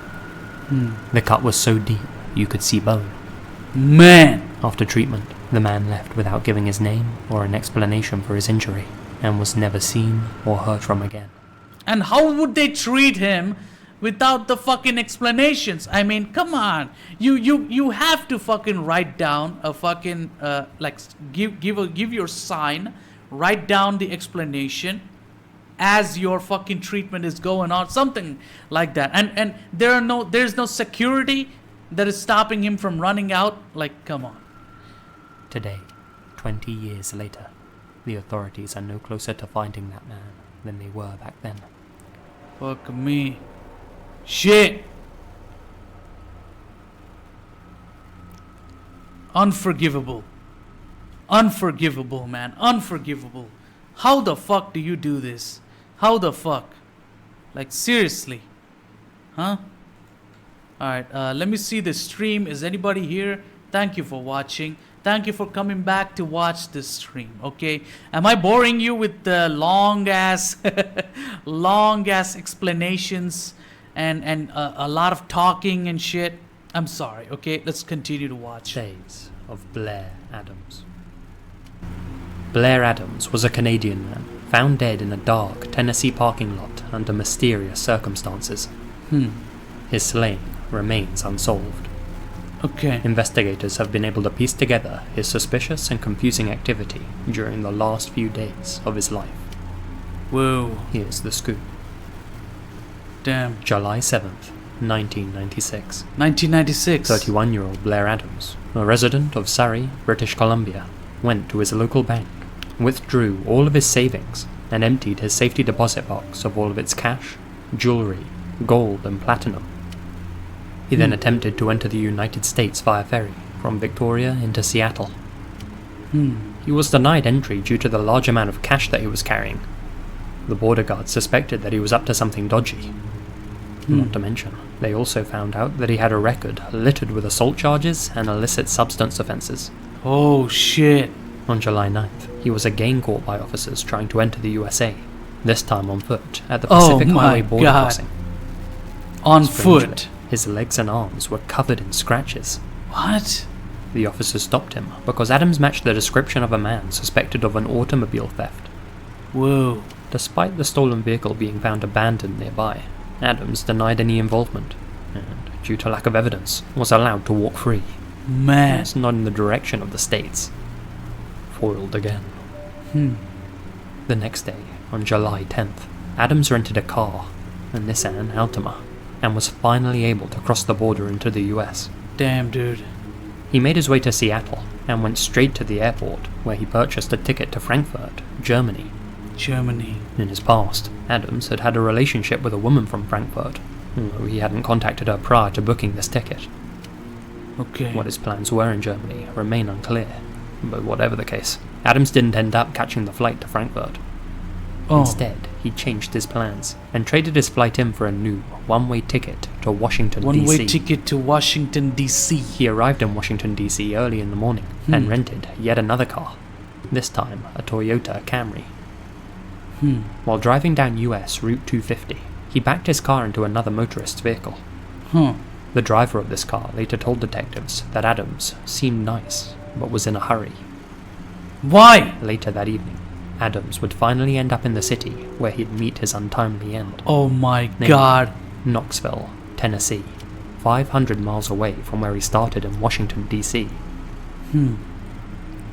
The cut was so deep, you could see bone. Man! After treatment, the man left without giving his name or an explanation for his injury, and was never seen or heard from again. And how would they treat him without the fucking explanations? I mean, come on. You have to fucking write down a fucking give your sign, write down the explanation as your fucking treatment is going on, something like that. And there's no security that is stopping him from running out. Like, come on. Today, 20 years later, the authorities are no closer to finding that man than they were back then. Fuck me. Shit. Unforgivable. Unforgivable, man. Unforgivable. How the fuck do you do this? How the fuck? Like, seriously. Huh? Alright, let me see the stream. Is anybody here? Thank you for watching. Thank you for coming back to watch this stream, okay? Am I boring you with the long ass explanations and a lot of talking and shit? I'm sorry, okay? Let's continue to watch. Days of Blair Adams. Blair Adams was a Canadian man found dead in a dark Tennessee parking lot under mysterious circumstances. His slaying remains unsolved. Okay. Investigators have been able to piece together his suspicious and confusing activity during the last few days of his life. Whoa. Here's the scoop. Damn. July 7th, 1996. 1996. 31-year-old Blair Adams, a resident of Surrey, British Columbia, went to his local bank, withdrew all of his savings, and emptied his safety deposit box of all of its cash, jewellery, gold and platinum. He then attempted to enter the United States via ferry from Victoria into Seattle. He was denied entry due to the large amount of cash that he was carrying. The border guards suspected that he was up to something dodgy. Not to mention, they also found out that he had a record littered with assault charges and illicit substance offences. Oh shit. On July 9th, he was again caught by officers trying to enter the USA, this time on foot at the Pacific Highway border crossing. On Strangely, foot? his legs and arms were covered in scratches. What? The officers stopped him because Adams matched the description of a man suspected of an automobile theft. Whoa. Despite the stolen vehicle being found abandoned nearby, Adams denied any involvement, and, due to lack of evidence, was allowed to walk free. Man. That's not in the direction of the States. Foiled again. The next day, on July 10th, Adams rented a car, a Nissan Altima, and was finally able to cross the border into the US. Damn, dude. He made his way to Seattle and went straight to the airport, where he purchased a ticket to Frankfurt, Germany. Germany. In his past, Adams had had a relationship with a woman from Frankfurt, although he hadn't contacted her prior to booking this ticket. Okay. What his plans were in Germany remain unclear, but whatever the case, Adams didn't end up catching the flight to Frankfurt. Oh. Instead, he changed his plans and traded his flight in for a new one-way ticket to Washington, D.C. One-way ticket to Washington, D.C. He arrived in Washington, D.C. early in the morning and rented yet another car, this time a Toyota Camry. While driving down US Route 250, he backed his car into another motorist's vehicle. The driver of this car later told detectives that Adams seemed nice, but was in a hurry. Why? Later that evening, Adams would finally end up in the city where he'd meet his untimely end. Oh my Namely, god. Knoxville, Tennessee, 500 miles away from where he started in Washington, D.C.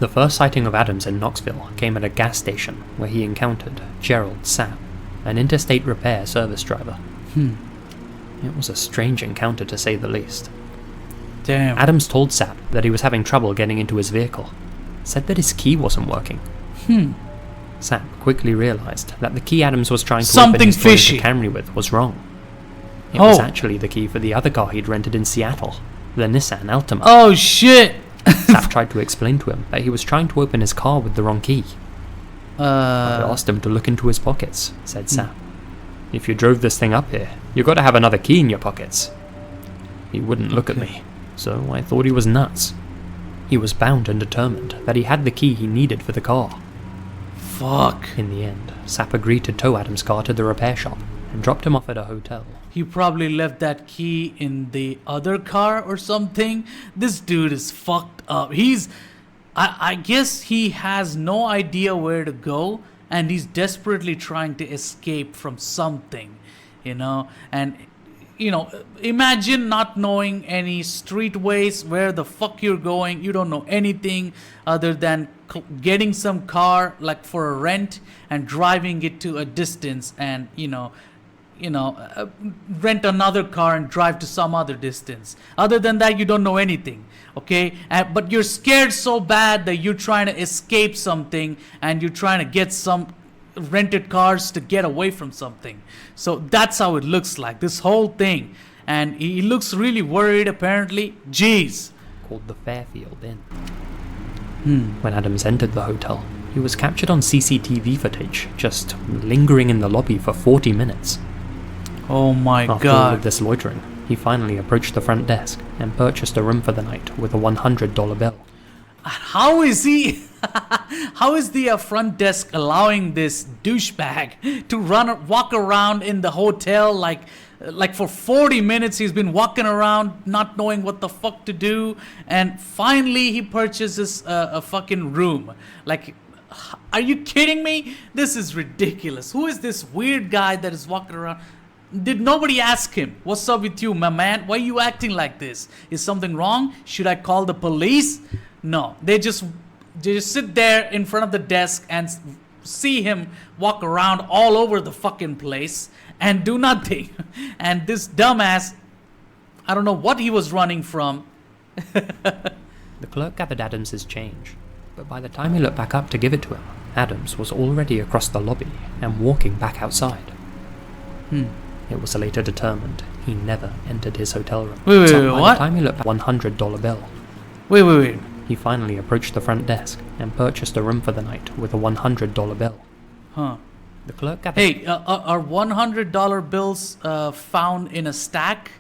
The first sighting of Adams in Knoxville came at a gas station where he encountered Gerald Sapp, an interstate repair service driver. It was a strange encounter to say the least. Damn. Adams told Sapp that he was having trouble getting into his vehicle, said that his key wasn't working. Sapp quickly realized that the key Adams was trying to Something open his fishy. Toyota Camry with was wrong. It was actually the key for the other car he'd rented in Seattle, the Nissan Altima. Oh shit. Sapp tried to explain to him that he was trying to open his car with the wrong key. I asked him to look into his pockets, said Sapp. If you drove this thing up here, you got to have another key in your pockets. He wouldn't look at me, so I thought he was nuts. He was bound and determined that he had the key he needed for the car. Fuck. In the end, Sapp agreed to tow Adams' car to the repair shop and dropped him off at a hotel. He probably left that key in the other car or something. This dude is fucked up. I guess he has no idea where to go, and he's desperately trying to escape from something, you know. And, you know, imagine not knowing any streetways, where the fuck you're going. You don't know anything other than getting some car, like for a rent, and driving it to a distance, and, rent another car and drive to some other distance. Other than that, you don't know anything, okay? But you're scared so bad that you're trying to escape something, and you're trying to get some rented cars to get away from something. So that's how it looks like, this whole thing. And he looks really worried, apparently. Jeez. Called the Fairfield Inn. When Adams entered the hotel, he was captured on CCTV footage, just lingering in the lobby for 40 minutes. Oh my After all of god. this loitering, he finally approached the front desk and purchased a room for the night with a $100 bill. How is he? How is the front desk allowing this douchebag to walk around in the hotel like for 40 minutes? He's been walking around not knowing what the fuck to do, and finally he purchases a fucking room. Like, are you kidding me? This is ridiculous. Who is this weird guy that is walking around? Did nobody ask him, what's up with you, my man? Why are you acting like this? Is something wrong? Should I call the police? No, they just sit there in front of the desk and see him walk around all over the fucking place and do nothing. And this dumbass, I don't know what he was running from. The clerk gathered Adams' change, but by the time he looked back up to give it to him, Adams was already across the lobby and walking back outside. It was later determined he never entered his hotel room. Wait, So by what? the time he looked back, $100 bill. Wait. He finally approached the front desk and purchased a room for the night with a $100 bill. Huh. The clerk gathered... Hey, are $100 bills found in a stack?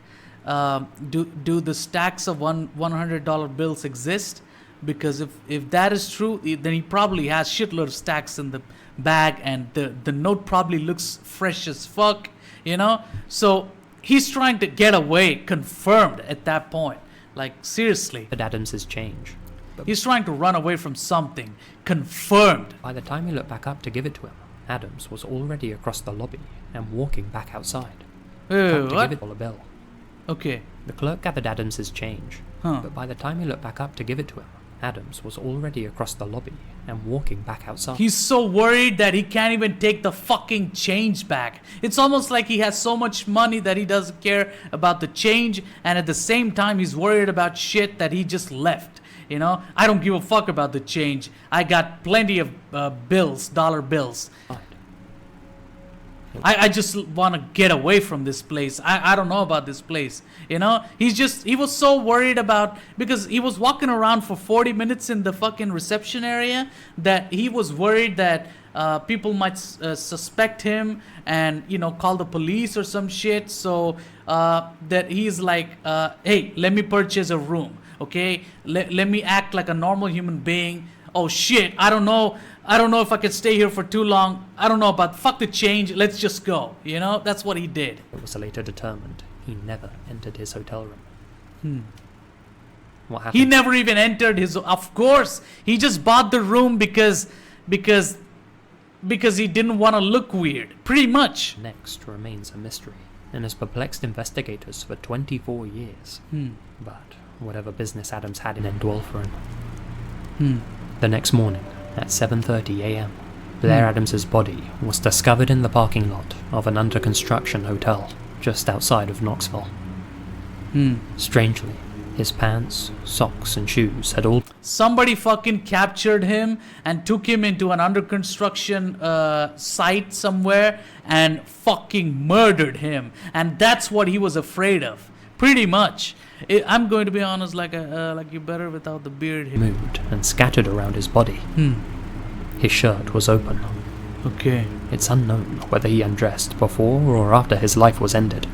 Do the stacks of $100 bills exist? Because if that is true, then he probably has shitload of stacks in the bag, and the note probably looks fresh as fuck, you know? So he's trying to get away, confirmed at that point. Like, seriously. At Adams's change. But He's trying to run away from something. Confirmed. by the time he looked back up to give it to him, Adams was already across the lobby and walking back outside. Come to What? give it all a bill. Okay. The clerk gathered Adams's change, Huh. but by the time he looked back up to give it to him, Adams was already across the lobby and walking back outside. He's so worried that he can't even take the fucking change back. It's almost like he has so much money that he doesn't care about the change, and at the same time he's worried about shit that he just left. You know, I don't give a fuck about the change. I got plenty of bills, dollar bills. I just want to get away from this place. I don't know about this place. You know, he was so worried about, because he was walking around for 40 minutes in the fucking reception area, that he was worried that people might suspect him and, you know, call the police or some shit. So that he's like, hey, let me purchase a room. Okay, let me act like a normal human being. Oh shit, I don't know if I can stay here for too long. I don't know about, fuck the change, let's just go. You know, that's what he did. It was later determined he never entered his hotel room. What happened? He never even entered his, of course, he just bought the room because he didn't want to look weird, pretty much. Next remains a mystery and has perplexed investigators for 24 years. But whatever business Adams had in dwell for him. The next morning, at 7:30 a.m., Blair Adams's body was discovered in the parking lot of an under-construction hotel just outside of Knoxville. Strangely, his pants, socks, and shoes had all... Somebody fucking captured him and took him into an under construction site somewhere and fucking murdered him. And that's what he was afraid of. Pretty much. I'm going to be honest, like you better without the beard here. moved and scattered around his body. His shirt was open. Okay. It's unknown whether he undressed before or after his life was ended.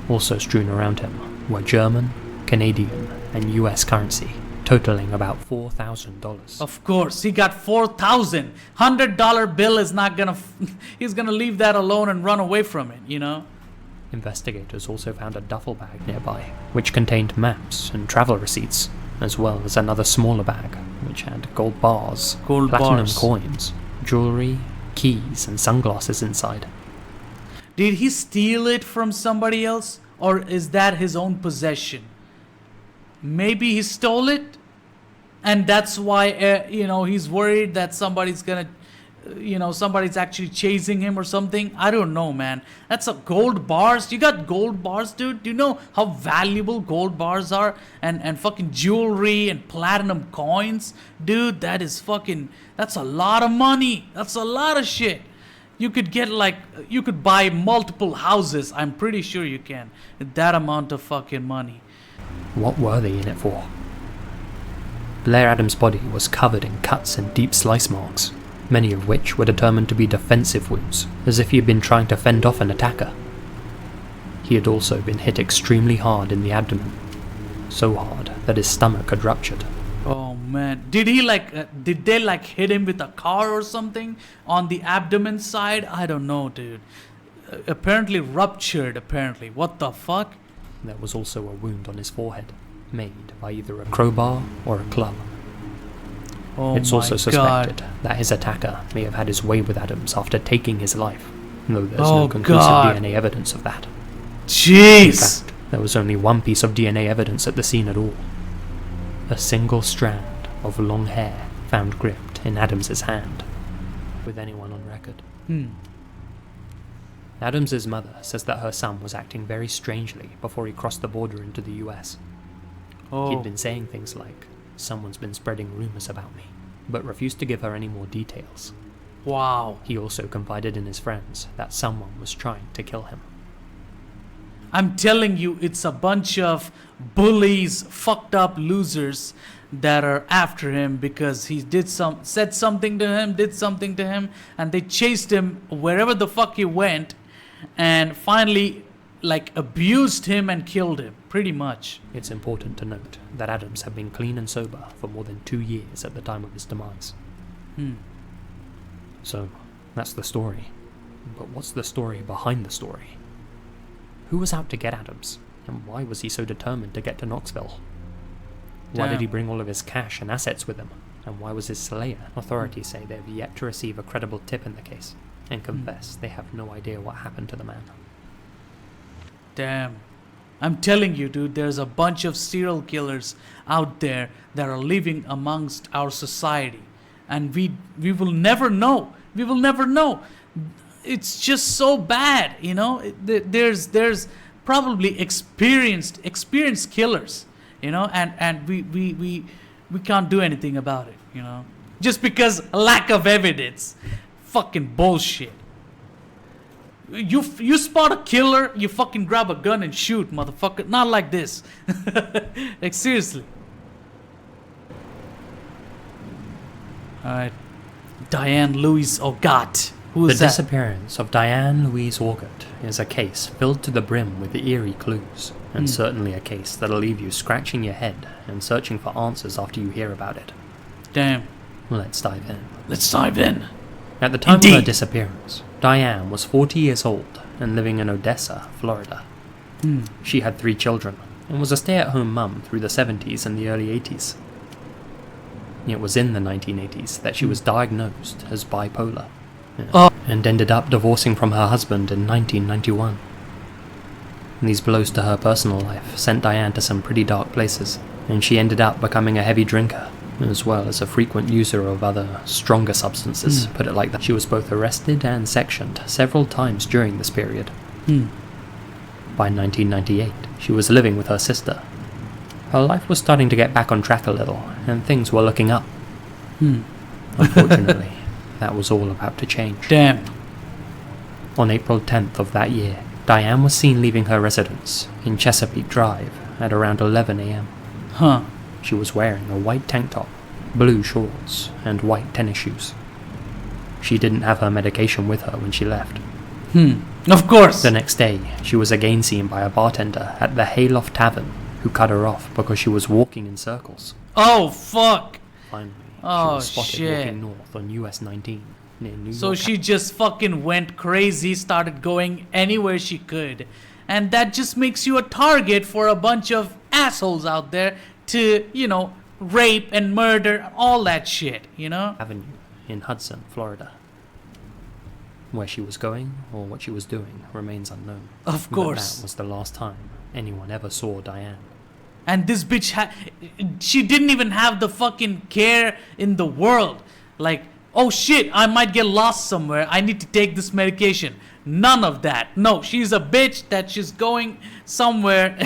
Also strewn around him were German, Canadian, and US currency, totaling about $4,000. Of course, he got $4,000. $100 bill is not gonna... he's gonna leave that alone and run away from it, you know? Investigators also found a duffel bag nearby, which contained maps and travel receipts, as well as another smaller bag, which had gold bars, platinum coins, jewelry, keys, and sunglasses inside. Did he steal it from somebody else? Or is that his own possession? Maybe he stole it? And that's why, he's worried that somebody's gonna... somebody's actually chasing him or something. I don't know, man. That's a gold bars. You got gold bars, dude? Do you know how valuable gold bars are? And fucking jewelry and platinum coins? Dude, that's a lot of money. That's a lot of shit. You could you could buy multiple houses. I'm pretty sure you can. With that amount of fucking money. What were they in it for? Blair Adams' body was covered in cuts and deep slice marks, many of which were determined to be defensive wounds, as if he had been trying to fend off an attacker. He had also been hit extremely hard in the abdomen, so hard that his stomach had ruptured. Oh man, did they hit him with a car or something on the abdomen side? I don't know, dude. Apparently ruptured, apparently. What the fuck? There was also a wound on his forehead, made by either a crowbar or a club. It's also suspected that his attacker may have had his way with Adams after taking his life, though there's no conclusive DNA evidence of that. Jeez! In fact, there was only one piece of DNA evidence at the scene at all. A single strand of long hair found gripped in Adams's hand, with anyone on record. Adams's mother says that her son was acting very strangely before he crossed the border into the US. He'd been saying things like, "Someone's been spreading rumors about me," but refused to give her any more details. Wow. He also confided in his friends that someone was trying to kill him. I'm telling you, it's a bunch of bullies, fucked up losers that are after him because he said something to him, did something to him, and they chased him wherever the fuck he went, and finally, abused him and killed him, pretty much. It's important to note that Adams had been clean and sober for more than 2 years at the time of his demise. So, that's the story. But what's the story behind the story? Who was out to get Adams? And why was he so determined to get to Knoxville? Why did he bring all of his cash and assets with him? And why was his slayer? Authorities say they have yet to receive a credible tip in the case, and confess they have no idea what happened to the man. Damn. I'm telling you, dude, there's a bunch of serial killers out there that are living amongst our society. And we will never know. We will never know. It's just so bad, you know? There's probably experienced killers, you know, and we can't do anything about it, you know, just because lack of evidence. Fucking bullshit. You spot a killer, you fucking grab a gun and shoot, motherfucker. Not like this. Like, seriously. Alright. Diane Louise Ogat. Who is The that? disappearance of Diane Louise Ogat is a case filled to the brim with eerie clues, and certainly a case that'll leave you scratching your head and searching for answers after you hear about it. Damn. Let's dive in. Let's dive in. At the time of Indeed. her disappearance, Diane was 40 years old and living in Odessa, Florida. She had 3 children and was a stay-at-home mum through the 70s and the early 80s. It was in the 1980s that she was diagnosed as bipolar, and ended up divorcing from her husband in 1991. These blows to her personal life sent Diane to some pretty dark places, and she ended up becoming a heavy drinker, as well as a frequent user of other, stronger substances, put it like that. She was both arrested and sectioned several times during this period. By 1998, she was living with her sister. Her life was starting to get back on track a little, and things were looking up. Unfortunately, that was all about to change. Damn. On April 10th of that year, Diane was seen leaving her residence in Chesapeake Drive at around 11 a.m. Huh. She was wearing a white tank top, blue shorts, and white tennis shoes. She didn't have her medication with her when she left. Of course. The next day, she was again seen by a bartender at the Hayloft Tavern, who cut her off because she was walking in circles. Oh, fuck. Finally, she Oh, was spotted shit. walking north on US 19 near New So York. she just fucking went crazy, started going anywhere she could. And that just makes you a target for a bunch of assholes out there to, you know, rape and murder, all that shit, you know? Avenue in Hudson, Florida. Where she was going or what she was doing remains unknown. Of But course. that was the last time anyone ever saw Diane. And this bitch she didn't even have the fucking care in the world. Like, oh shit, I might get lost somewhere, I need to take this medication. None of that. No, she's a bitch that she's going somewhere.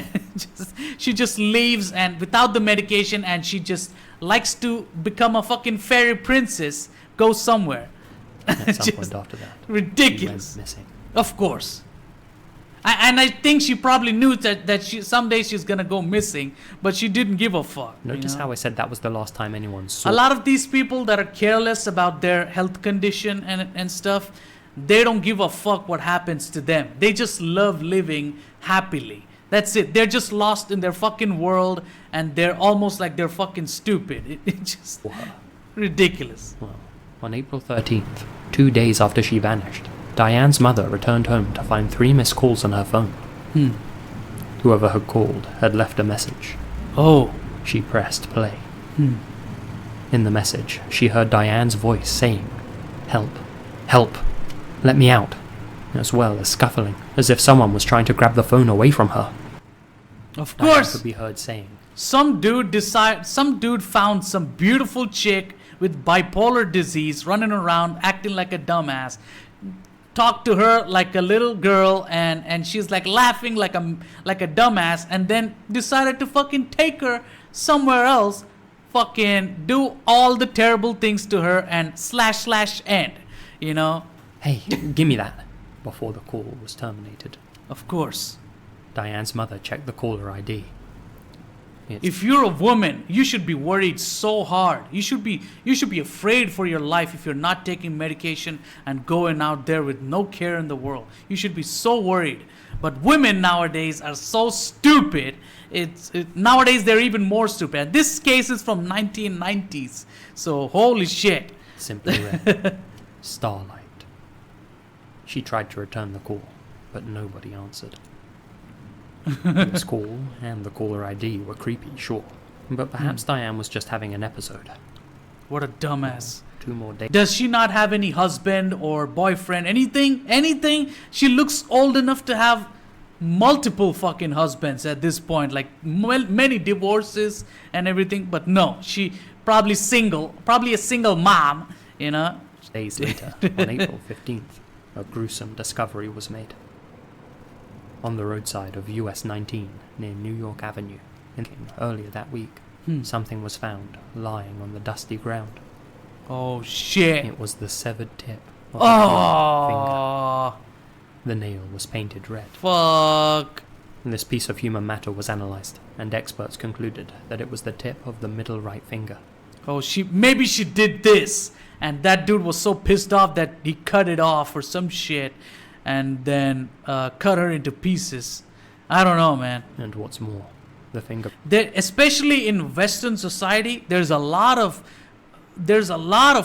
She just leaves and without the medication, and she just likes to become a fucking fairy princess, go somewhere. At some Just point after that, she ridiculous. went missing. Of course. And I think she probably knew that someday she's gonna go missing, but she didn't give a fuck. Notice you know? how I said that was the last time anyone saw. A lot of these people that are careless about their health condition and stuff, they don't give a fuck what happens to them. They just love living happily. That's it. They're just lost in their fucking world, and they're almost like they're fucking stupid. It's just ridiculous. Well, on April 13th, 2 days after she vanished, Diane's mother returned home to find 3 missed calls on her phone. Whoever had called had left a message. Oh. She pressed play. In the message, she heard Diane's voice saying, "Help, help, let me out," as well as scuffling, as if someone was trying to grab the phone away from her. Of Diane course. could be heard saying, Some dude found some beautiful chick with bipolar disease running around acting like a dumbass. Talked to her like a little girl, and she's like laughing like a dumbass, and then decided to fucking take her somewhere else, fucking do all the terrible things to her and / end, you know? "Hey, give me that," before the call was terminated. Of course. Diane's mother checked the caller ID. If you're a woman, you should be worried so hard. You should be afraid for your life if you're not taking medication and going out there with no care in the world. You should be so worried. But women nowadays are so stupid. Nowadays they're even more stupid. And this case is from 1990s. So holy shit. Simply read, "Starlight." She tried to return the call, but nobody answered. This call and the caller ID were creepy, sure, but perhaps Diane was just having an episode. What a dumbass. 2 more days. Does she not have any husband or boyfriend? Anything? Anything? She looks old enough to have multiple fucking husbands at this point, like many divorces and everything. But no, she probably single, probably a single mom, you know. Days later, on April 15th, a gruesome discovery was made. On the roadside of US 19 near New York Avenue, earlier that week, something was found lying on the dusty ground. Oh shit. It was the severed tip of a finger. The nail was painted red. Fuck. This piece of human matter was analysed, and experts concluded that it was the tip of the middle right finger. Oh, maybe she did this, and that dude was so pissed off that he cut it off or some shit, and then cut her into pieces. I don't know, man. And what's more, the finger... Especially in Western society, there's a lot of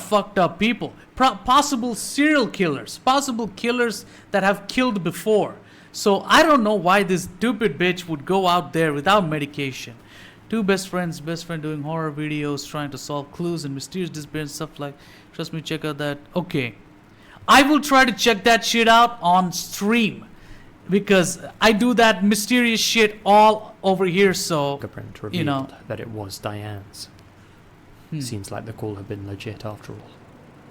fucked up people. Possible serial killers. Possible killers that have killed before. So I don't know why this stupid bitch would go out there without medication. 2 best friend doing horror videos, trying to solve clues and mysterious disappearance stuff like... Trust me, check out that. Okay. I will try to check that shit out on stream. Because I do that mysterious shit all over here, so... Fingerprint revealed that it was Diane's. Seems like the call had been legit after all.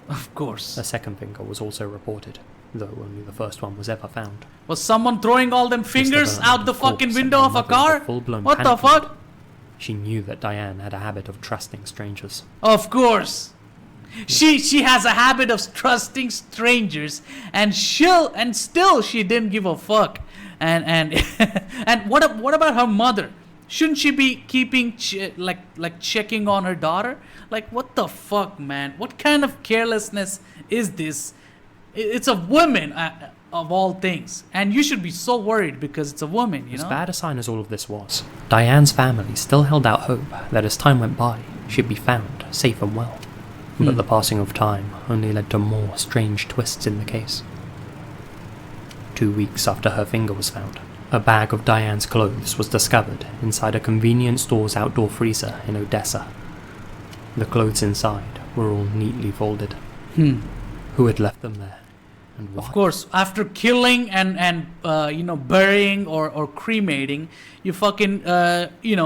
Of course. A second finger was also reported, though only the first one was ever found. Was someone throwing all them fingers out the fucking window of a car? What the fuck? She knew that Diane had a habit of trusting strangers. Of course. She has a habit of trusting strangers, and still she didn't give a fuck. And and what about her mother? Shouldn't she be keeping like checking on her daughter? Like, what the fuck, man? What kind of carelessness is this? It's a woman of all things, and you should be so worried because it's a woman, you know? As bad a sign as all of this was, Diane's family still held out hope that as time went by, she'd be found safe and well. But the passing of time only led to more strange twists in the case. 2 weeks after her finger was found, a bag of Diane's clothes was discovered inside a convenience store's outdoor freezer in Odessa. The clothes inside were all neatly folded. Who had left them there, and why? Of course, after killing and burying or cremating, you fucking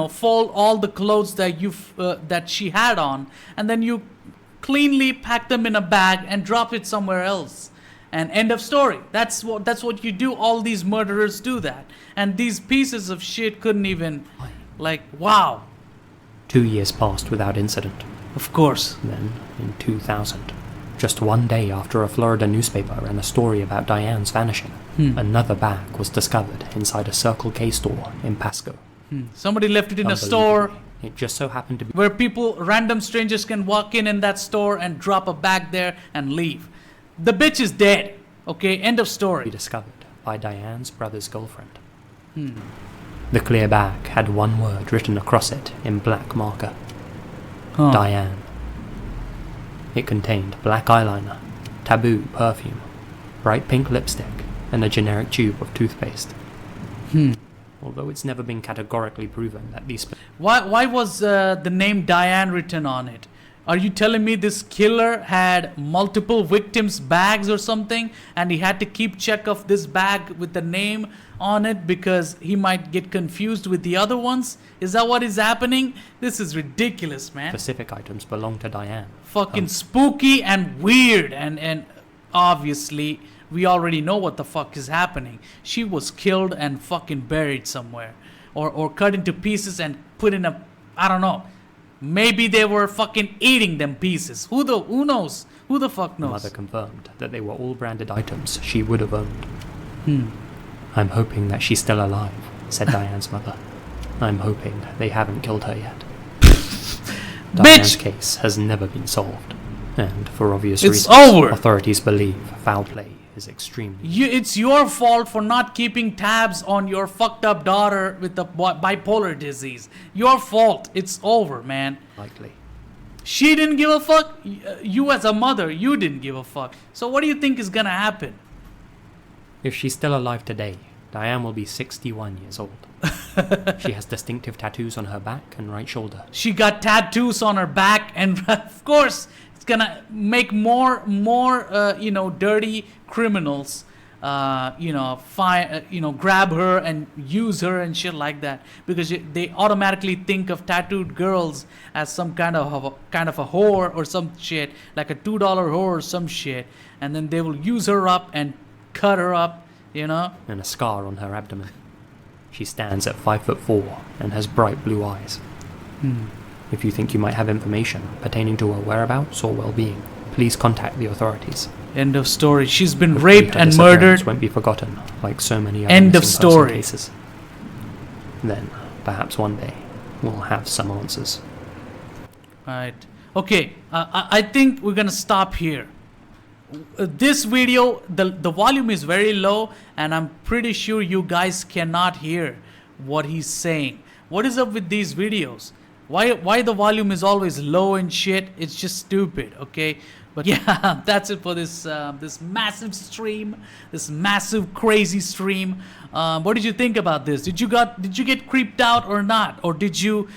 fold all the clothes that she had on, and then you cleanly pack them in a bag and drop it somewhere else. And end of story. That's what you do. All these murderers do that. And these pieces of shit couldn't even, wow. 2 years passed without incident. Of course. Then, in 2000, just 1 day after a Florida newspaper ran a story about Diane's vanishing, another bag was discovered inside a Circle K store in Pasco. Somebody left it in a store. It just so happened to be where random strangers can walk in that store and drop a bag there and leave. The bitch is dead. Okay, end of story. Discovered by Diane's brother's girlfriend. The clear bag had one word written across it in black marker. Diane. It contained black eyeliner, taboo perfume, bright pink lipstick, and a generic tube of toothpaste. Although it's never been categorically proven that these... Why was the name Diane written on it? Are you telling me this killer had multiple victims' bags or something, and he had to keep check of this bag with the name on it because he might get confused with the other ones? Is that what is happening? This is ridiculous, man. Specific items belong to Diane. Fucking spooky and weird, and obviously we already know what the fuck is happening. She was killed and fucking buried somewhere, or cut into pieces and put in a, I don't know. Maybe they were fucking eating them pieces. Who knows? Who the fuck knows? The mother confirmed that they were all branded items she would have owned. I'm hoping that she's still alive, said Diane's mother. I'm hoping they haven't killed her yet. Diane's case has never been solved, and for obvious reasons, over. Authorities believe foul play is extremely... It's your fault for not keeping tabs on your fucked up daughter with the bipolar disease. Your fault. It's over, man. Likely. She didn't give a fuck. You as a mother, you didn't give a fuck. So what do you think is gonna happen? If she's still alive today, Diane will be 61 years old. She has distinctive tattoos on her back and right shoulder. She got tattoos on her back, and of course, it's gonna make more, dirty criminals, grab her and use her and shit like that, because they automatically think of tattooed girls as some kind of a whore or some shit, like a $2 whore or some shit, and then they will use her up and cut her up, And a scar on her abdomen. She stands at 5'4" and has bright blue eyes. If you think you might have information pertaining to her whereabouts or well-being, please contact the authorities. End of story. She's been Hopefully raped her and disappearance murdered. won't be forgotten, like so many other End of missing person story. cases. Then, perhaps one day, we'll have some answers. Right. Okay. I think we're gonna stop here. This video, the volume is very low, and I'm pretty sure you guys cannot hear what he's saying. What is up with these videos? Why the volume is always low and shit? It's just stupid. Okay. But yeah, that's it for this this massive stream, this massive crazy stream. What did you think about this? Did you get creeped out or not? Or did you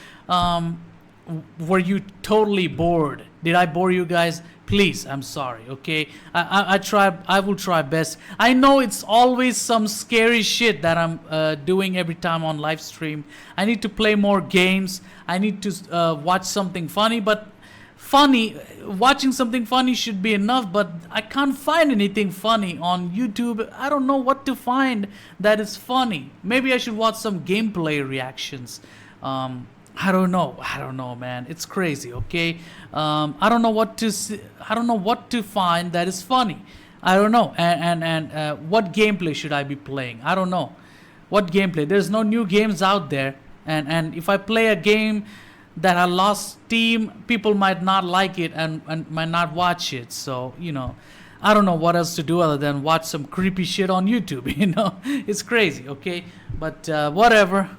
were you totally bored? Did I bore you guys? Please, I'm sorry. Okay, I will try best. I know it's always some scary shit that I'm doing every time on live stream. I need to play more games. I need to watch something funny, but watching something funny should be enough, but I can't find anything funny on YouTube. I don't know what to find that is funny. Maybe I should watch some gameplay reactions. I don't know, man. It's crazy. Okay, I don't know what to find that is funny. I don't know. And what gameplay should I be playing? I don't know what gameplay. There's no new games out there, and if I play a game that I lost steam, people might not like it and might not watch it. So I don't know what else to do other than watch some creepy shit on YouTube. It's crazy. Okay, but whatever.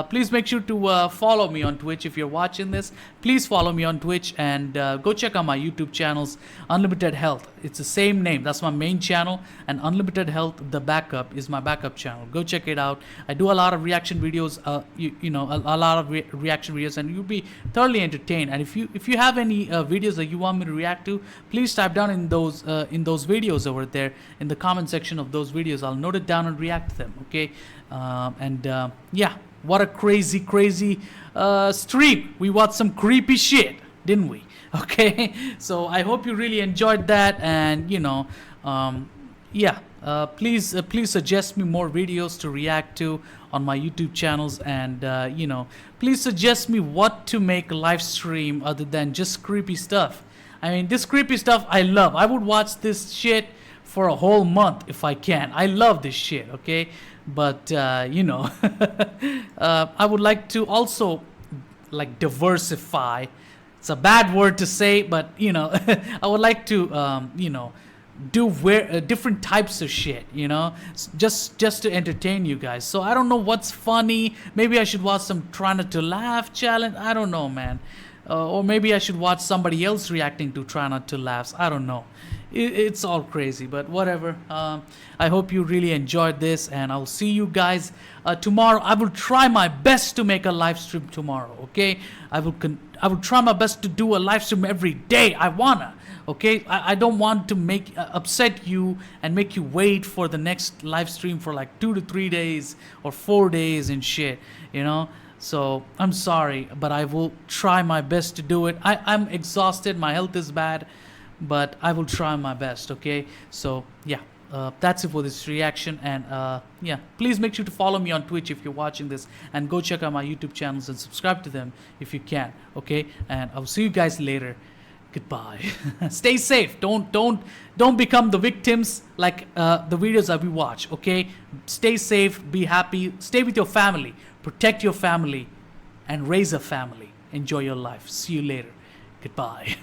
Please make sure to follow me on Twitch if you're watching this. Please follow me on Twitch and go check out my YouTube channels. Unlimited Health, it's the same name. That's my main channel, and Unlimited Health, the backup, is my backup channel. Go check it out. I do a lot of reaction videos. A lot of reaction videos, and you'll be thoroughly entertained. And if you have any videos that you want me to react to, please type down in those videos over there in the comment section of those videos. I'll note it down and react to them. Okay, yeah, what a crazy stream. We watched some creepy shit, didn't we? Okay, so I hope you really enjoyed that, and please suggest me more videos to react to on my YouTube channels, and please suggest me what to make a live stream other than just creepy stuff. I mean, this creepy stuff I love. I would watch this shit for a whole month if I can. I love this shit, okay? But, I would like to also, diversify. It's a bad word to say, but, I would like to, do different types of shit, just to entertain you guys. So I don't know what's funny. Maybe I should watch some Try Not to Laugh challenge. I don't know, man. Or maybe I should watch somebody else reacting to Try Not to Laugh. I don't know. It's all crazy, but whatever. I hope you really enjoyed this, and I'll see you guys tomorrow. I will try my best to make a live stream tomorrow, okay? I will try my best to do a live stream every day. I wanna, okay? I don't want to upset you and make you wait for the next live stream for 2 to 3 days or 4 days and shit, So I'm sorry, but I will try my best to do it. I'm exhausted. My health is bad, but I will try my best, okay? So, yeah, that's it for this reaction. And, please make sure to follow me on Twitch if you're watching this. And go check out my YouTube channels and subscribe to them if you can, okay? And I'll see you guys later. Goodbye. Stay safe. Don't become the victims like the videos that we watch, okay? Stay safe. Be happy. Stay with your family. Protect your family and raise a family. Enjoy your life. See you later. Goodbye.